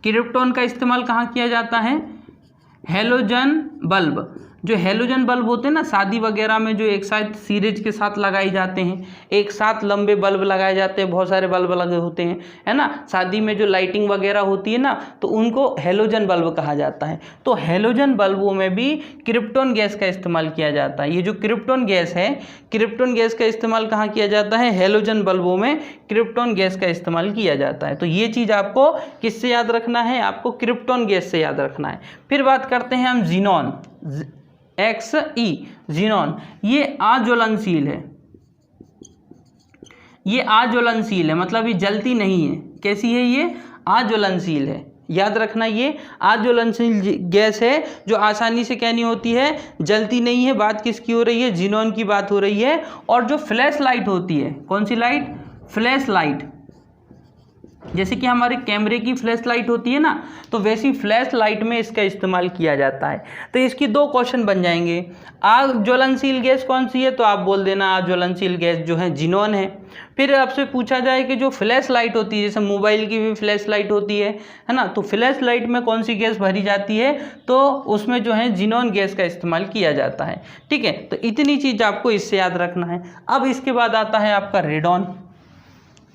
क्रिप्टॉन का इस्तेमाल कहाँ किया जाता है? हैलोजन बल्ब जो हेलोजन बल्ब होते हैं ना शादी वगैरह में, जो एक साथ सीरीज के साथ लगाए जाते हैं, एक साथ लंबे बल्ब लगाए जाते हैं, बहुत सारे बल्ब लगे होते हैं, है ना, शादी में जो लाइटिंग वगैरह होती है ना, तो उनको हेलोजन बल्ब कहा जाता है। तो हेलोजन बल्बों में भी क्रिप्टॉन गैस का इस्तेमाल किया जाता है। ये जो क्रिप्टॉन गैस है, क्रिप्टॉन गैस का इस्तेमाल कहाँ किया जाता है? हेलोजन बल्बों में क्रिप्टॉन गैस का इस्तेमाल किया जाता है। तो ये चीज़ आपको किससे याद रखना है? आपको क्रिप्टॉन गैस से याद रखना है। फिर बात करते हैं हम जीनॉन, XE, जीनॉन। ये अज्वलनशील है, ये अज्वलनशील है, मतलब ये जलती नहीं है। कैसी है ये? अज्वलनशील है। याद रखना, ये अज्वलनशील गैस है जो आसानी से क्या नहीं होती है? जलती नहीं है। बात किसकी हो रही है? जीनॉन की बात हो रही है। और जो फ्लैश लाइट होती है, कौन सी लाइट? Flash light. जैसे कि हमारे कैमरे की फ्लैश लाइट होती है ना, तो वैसी फ्लैश लाइट में इसका इस्तेमाल किया जाता है। तो इसकी दो क्वेश्चन बन जाएंगे। अज्वलनशील गैस कौन सी है? तो आप बोल देना अज्वलनशील गैस जो है जीनॉन है। फिर आपसे पूछा जाए कि जो फ्लैश लाइट होती है, जैसे मोबाइल की भी फ्लैश लाइट होती है ना, तो फ्लैश लाइट में कौन सी गैस भरी जाती है? तो उसमें जो है जीनॉन गैस का इस्तेमाल किया जाता है। ठीक है, तो इतनी चीज़ आपको इससे याद रखना है। अब इसके बाद आता है आपका रेडॉन,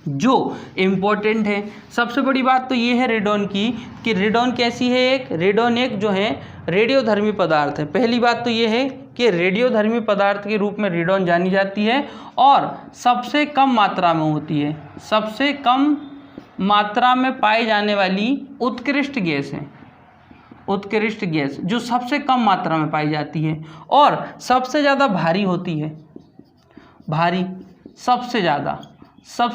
जो इम्पोर्टेंट है। सबसे बड़ी बात तो ये है रेडॉन की कि रेडॉन कैसी है? रेडॉन एक जो है रेडियोधर्मी पदार्थ है। पहली बात तो ये है कि रेडियोधर्मी पदार्थ के रूप में रेडॉन जानी जाती है और सबसे कम मात्रा में होती है, सबसे कम मात्रा में पाई जाने वाली उत्कृष्ट गैस है। उत्कृष्ट गैस जो सबसे कम मात्रा में पाई जाती है और सबसे ज़्यादा भारी होती है। भारी, सबसे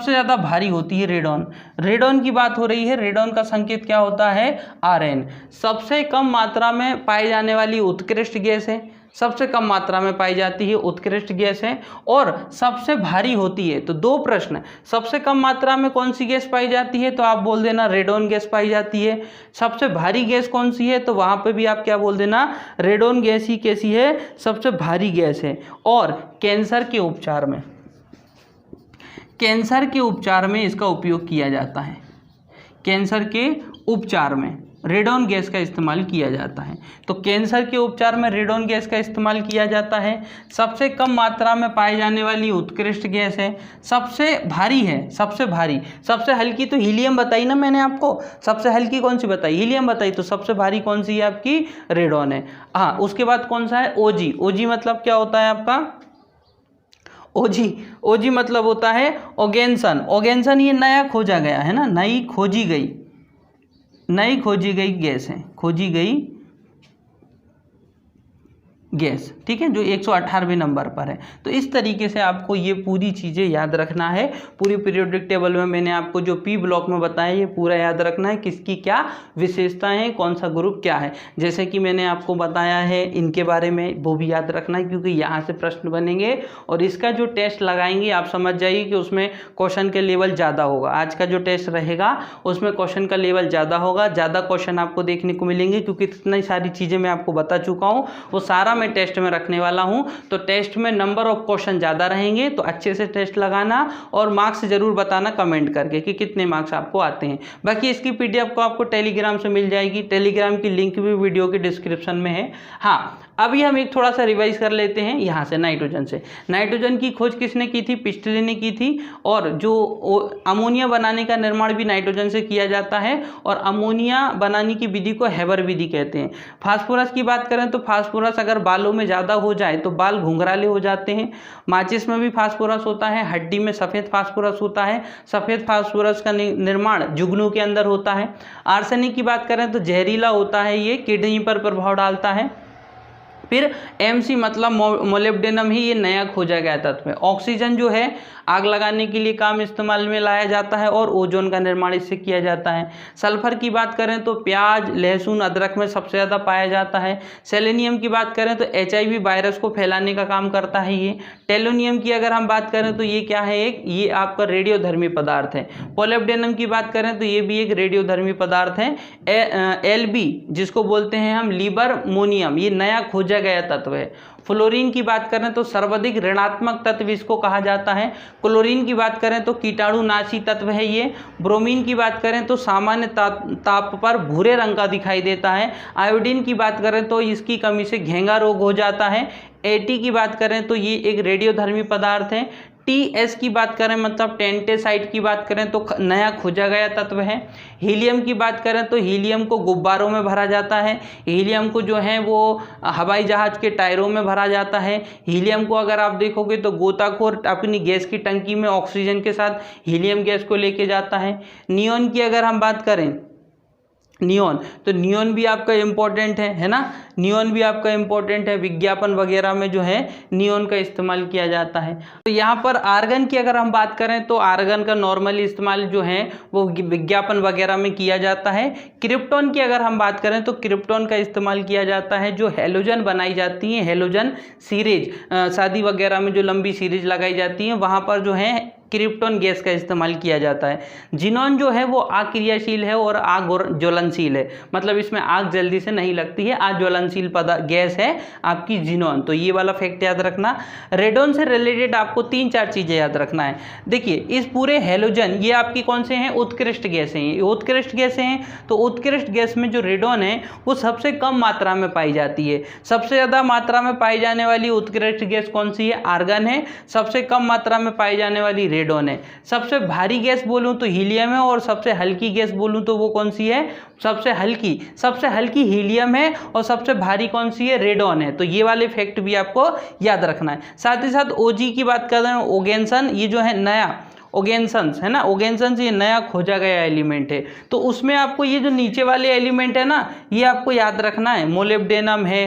ज़्यादा भारी होती है रेडॉन। रेडॉन की बात हो रही है। रेडॉन का संकेत क्या होता है? Rn। सबसे कम मात्रा में पाई जाने वाली उत्कृष्ट गैस है, सबसे कम मात्रा में पाई जाती है उत्कृष्ट गैस है और सबसे भारी होती है। तो दो प्रश्न, सबसे कम मात्रा में कौन सी गैस पाई जाती है? तो आप बोल देना रेडॉन गैस पाई जाती है। सबसे भारी गैस कौन सी है? तो वहाँ पे भी आप क्या बोल देना? रेडॉन गैस ही कैसी है? सबसे भारी गैस है। और कैंसर के उपचार में, कैंसर के उपचार में इसका उपयोग किया जाता है। कैंसर के उपचार में रेडॉन गैस का इस्तेमाल किया जाता है। तो कैंसर के उपचार में रेडॉन गैस का इस्तेमाल किया जाता है। सबसे कम मात्रा में पाई जाने वाली उत्कृष्ट गैस है, सबसे भारी है, सबसे भारी। सबसे हल्की तो हीलियम बताई ना मैंने आपको, सबसे हल्की कौन सी बताई? हीलियम बताई। तो सबसे भारी कौन सी है आपकी? रेडॉन है। हाँ, उसके बाद कौन सा है? ओजी। ओजी मतलब क्या होता है आपका? ओजी मतलब होता है ओगेन्सन। ओगेन्सन ये नया खोजा गया है ना, नई खोजी गई गैस है, खोजी गई गैस। ठीक है, जो 118वें नंबर पर है। तो इस तरीके से आपको ये पूरी चीज़ें याद रखना है। पूरी पीरियोडिक टेबल में मैंने आपको जो पी ब्लॉक में बताया, ये पूरा याद रखना है, किसकी क्या विशेषताएं हैं, कौन सा ग्रुप क्या है। जैसे कि मैंने आपको बताया है इनके बारे में, वो भी याद रखना है क्योंकि यहाँ से प्रश्न बनेंगे और इसका जो टेस्ट लगाएंगे आप समझ जाइए कि उसमें क्वेश्चन के लेवल ज़्यादा होगा। आज का जो टेस्ट रहेगा उसमें क्वेश्चन का लेवल ज़्यादा होगा, ज़्यादा क्वेश्चन आपको देखने को मिलेंगे क्योंकि इतनी सारी चीज़ें मैं आपको बता चुका हूँ, वो सारा मैं टेस्ट में रखने वाला हूं। तो टेस्ट में नंबर ऑफ क्वेश्चन ज़्यादा रहेंगे, तो अच्छे से टेस्ट लगाना और मार्क्स जरूर बताना कमेंट करके कि कितने मार्क्स आपको आते हैं। बाकी इसकी पीडीएफ को आपको टेलीग्राम से मिल जाएगी, टेलीग्राम की लिंक भी वीडियो के डिस्क्रिप्शन में है। हाँ, अभी हम एक थोड़ा सा रिवाइज कर लेते हैं यहाँ से नाइट्रोजन से। नाइट्रोजन की खोज किसने की थी? पिस्टले ने की थी। और जो अमोनिया बनाने का निर्माण भी नाइट्रोजन से किया जाता है और अमोनिया बनाने की विधि को हेबर विधि कहते हैं। फास्फोरस की बात करें तो फास्फोरस अगर बालों में ज़्यादा हो जाए तो बाल घुंघराले हो जाते हैं। माचिस में भी फास्फोरस होता है, हड्डी में सफ़ेद फास्फोरस होता है। सफ़ेद फास्फोरस का निर्माण जुगनू के अंदर होता है। आर्सेनिक की बात करें तो जहरीला होता है, ये किडनी पर प्रभाव डालता है। फिर MC मतलब मोलिब्डेनम ही ये नया खोजा गया तत्व है। ऑक्सीजन जो है आग लगाने के लिए काम इस्तेमाल में लाया जाता है और ओजोन का निर्माण इससे किया जाता है। सल्फर की बात करें तो प्याज, लहसुन, अदरक में सबसे ज़्यादा पाया जाता है। सेलेनियम की बात करें तो HIV वायरस को फैलाने का काम करता है ये। टेलोनियम की अगर हम बात करें तो ये क्या है? ये आपका रेडियोधर्मी पदार्थ है। मोलिब्डेनम की बात करें तो ये भी एक रेडियोधर्मी पदार्थ है। LB जिसको बोलते हैं हम लिबरमोनियम, ये नया खोजा खोजा गया तत्व है। फ्लोरीन की बात करें तो सर्वाधिक ऋणात्मक तत्व इसको कहा जाता है। क्लोरीन की बात करें तो कीटाणुनाशी तत्व है ये। ब्रोमीन की बात करें तो सामान्य ताप पर भूरे रंग का दिखाई देता है। आयोडीन की बात करें तो इसकी कमी से घेंगा रोग हो जाता है। एटी की बात करें तो ये एक रेडियोधर्मी पदार्थ है। टीएस की बात करें मतलब टेंटेसाइट की बात करें तो नया खोजा गया तत्व है। हीलियम की बात करें तो हीलियम को गुब्बारों में भरा जाता है। हीलियम को जो है वो हवाई जहाज के टायरों में भरा जाता है। हीलियम को अगर आप देखोगे तो गोताखोर अपनी गैस की टंकी में ऑक्सीजन के साथ हीलियम गैस को लेके जाता है। नियॉन की अगर हम बात करें, नियॉन, तो नियॉन भी आपका इम्पोर्टेंट है ना। नियॉन भी आपका इम्पोर्टेंट है, विज्ञापन वगैरह में जो है नियॉन का इस्तेमाल किया जाता है। तो यहाँ पर आर्गन की अगर हम बात करें तो आर्गन का नॉर्मली इस्तेमाल जो है वो विज्ञापन वगैरह में किया जाता है। क्रिप्टॉन की अगर हम बात करें तो क्रिप्टॉन का इस्तेमाल किया जाता है जो हैलोजन बनाई जाती हैं, हैलोजन सीरीज, शादी वगैरह में जो लंबी सीरीज लगाई जाती हैं वहाँ पर जो है क्रिप्टॉन गैस का इस्तेमाल किया जाता है। जिनॉन जो है वो आग क्रियाशील है और आग ज्वलनशील है, मतलब इसमें आग जल्दी से नहीं लगती है, आग ज्वलनशील गैस है आपकी जिनॉन। तो ये वाला फैक्ट याद रखना। रेडॉन से रिलेटेड आपको 3-4 चीज़ें याद रखना है। देखिए इस पूरे हैलोजन ये आपकी कौन से हैं, उत्कृष्ट गैसें हैं। उत्कृष्ट गैसें हैं तो उत्कृष्ट गैस में जो रेडॉन है वो सबसे कम मात्रा में पाई जाती है। सबसे ज़्यादा मात्रा में पाई जाने वाली उत्कृष्ट गैस कौन सी है, आर्गन है। सबसे कम मात्रा में पाई जाने वाली रेडॉन है। सबसे भारी गैस बोलूं तो हीलियम है और सबसे हल्की गैस बोलूं तो वो कौन सी है, सबसे हल्की हीलियम है और सबसे भारी कौन सी है, रेडॉन है। तो ये वाले फैक्ट भी आपको याद रखना है। साथ ही साथ ओजी की बात कर रहे हैं, ओगेन्सन, ये जो है नया ओगेन्सन्स है ना, ओगेन्सन्स ये नया खोजा गया एलिमेंट है। तो उसमें आपको ये जो नीचे वाले एलिमेंट है ना ये आपको याद रखना है। मोलिब्डेनम है,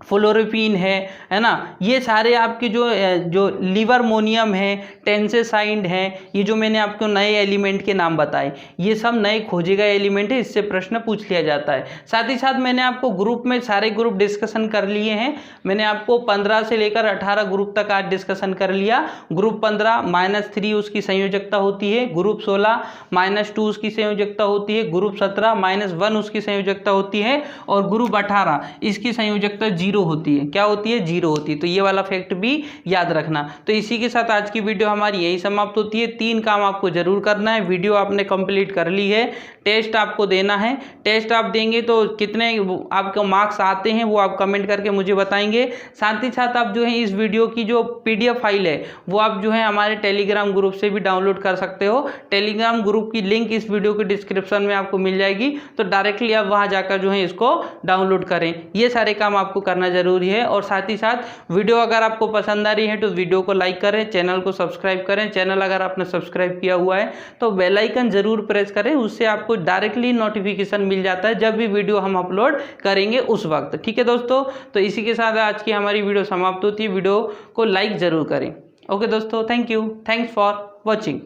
फ्लोरोफीन है ना, ये सारे आपके जो लिवर्मोनियम है, टेंसेसाइड है, ये जो मैंने आपको नए एलिमेंट के नाम बताए ये सब नए खोजे गए एलिमेंट है। इससे प्रश्न पूछ लिया जाता है। साथ ही साथ मैंने आपको ग्रुप में सारे ग्रुप डिस्कशन कर लिए हैं। मैंने आपको 15 से लेकर 18 ग्रुप तक आज डिस्कशन कर लिया। ग्रुप 15 -3 उसकी संयोजकता होती है, ग्रुप 16 -2 उसकी संयोजकता होती है, ग्रुप 17 -1 उसकी संयोजकता होती है और ग्रुप 18 इसकी संयोजकता 0 होती है। क्या होती है, 0 होती है। तो ये वाला फैक्ट भी याद रखना। तो इसी के साथ आज की वीडियो हमारी यही समाप्त होती है। 3 काम आपको जरूर करना है। वीडियो आपने कंप्लीट कर ली है, टेस्ट आपको देना है। टेस्ट आप देंगे तो कितने आपको मार्क्स आते हैं वो आप कमेंट करके मुझे बताएंगे। साथ ही साथ आप जो है इस वीडियो की जो PDF फाइल है वो आप जो है हमारे टेलीग्राम ग्रुप से भी डाउनलोड कर सकते हो। टेलीग्राम ग्रुप की लिंक इस वीडियो के डिस्क्रिप्शन में आपको मिल जाएगी, तो डायरेक्टली आप वहां जाकर जो है इसको डाउनलोड करें। ये सारे काम आपको करना जरूरी है। और साथ ही साथ वीडियो अगर आपको पसंद आ रही है तो वीडियो को लाइक करें, चैनल को सब्सक्राइब करें। चैनल अगर आपने सब्सक्राइब किया हुआ है तो बेल आइकन जरूर प्रेस करें, उससे आपको डायरेक्टली नोटिफिकेशन मिल जाता है जब भी वीडियो हम अपलोड करेंगे उस वक्त। ठीक है दोस्तों, तो इसी के साथ आज की हमारी वीडियो समाप्त होती है। वीडियो को लाइक जरूर करें। ओके दोस्तों, thank you, thanks for watching.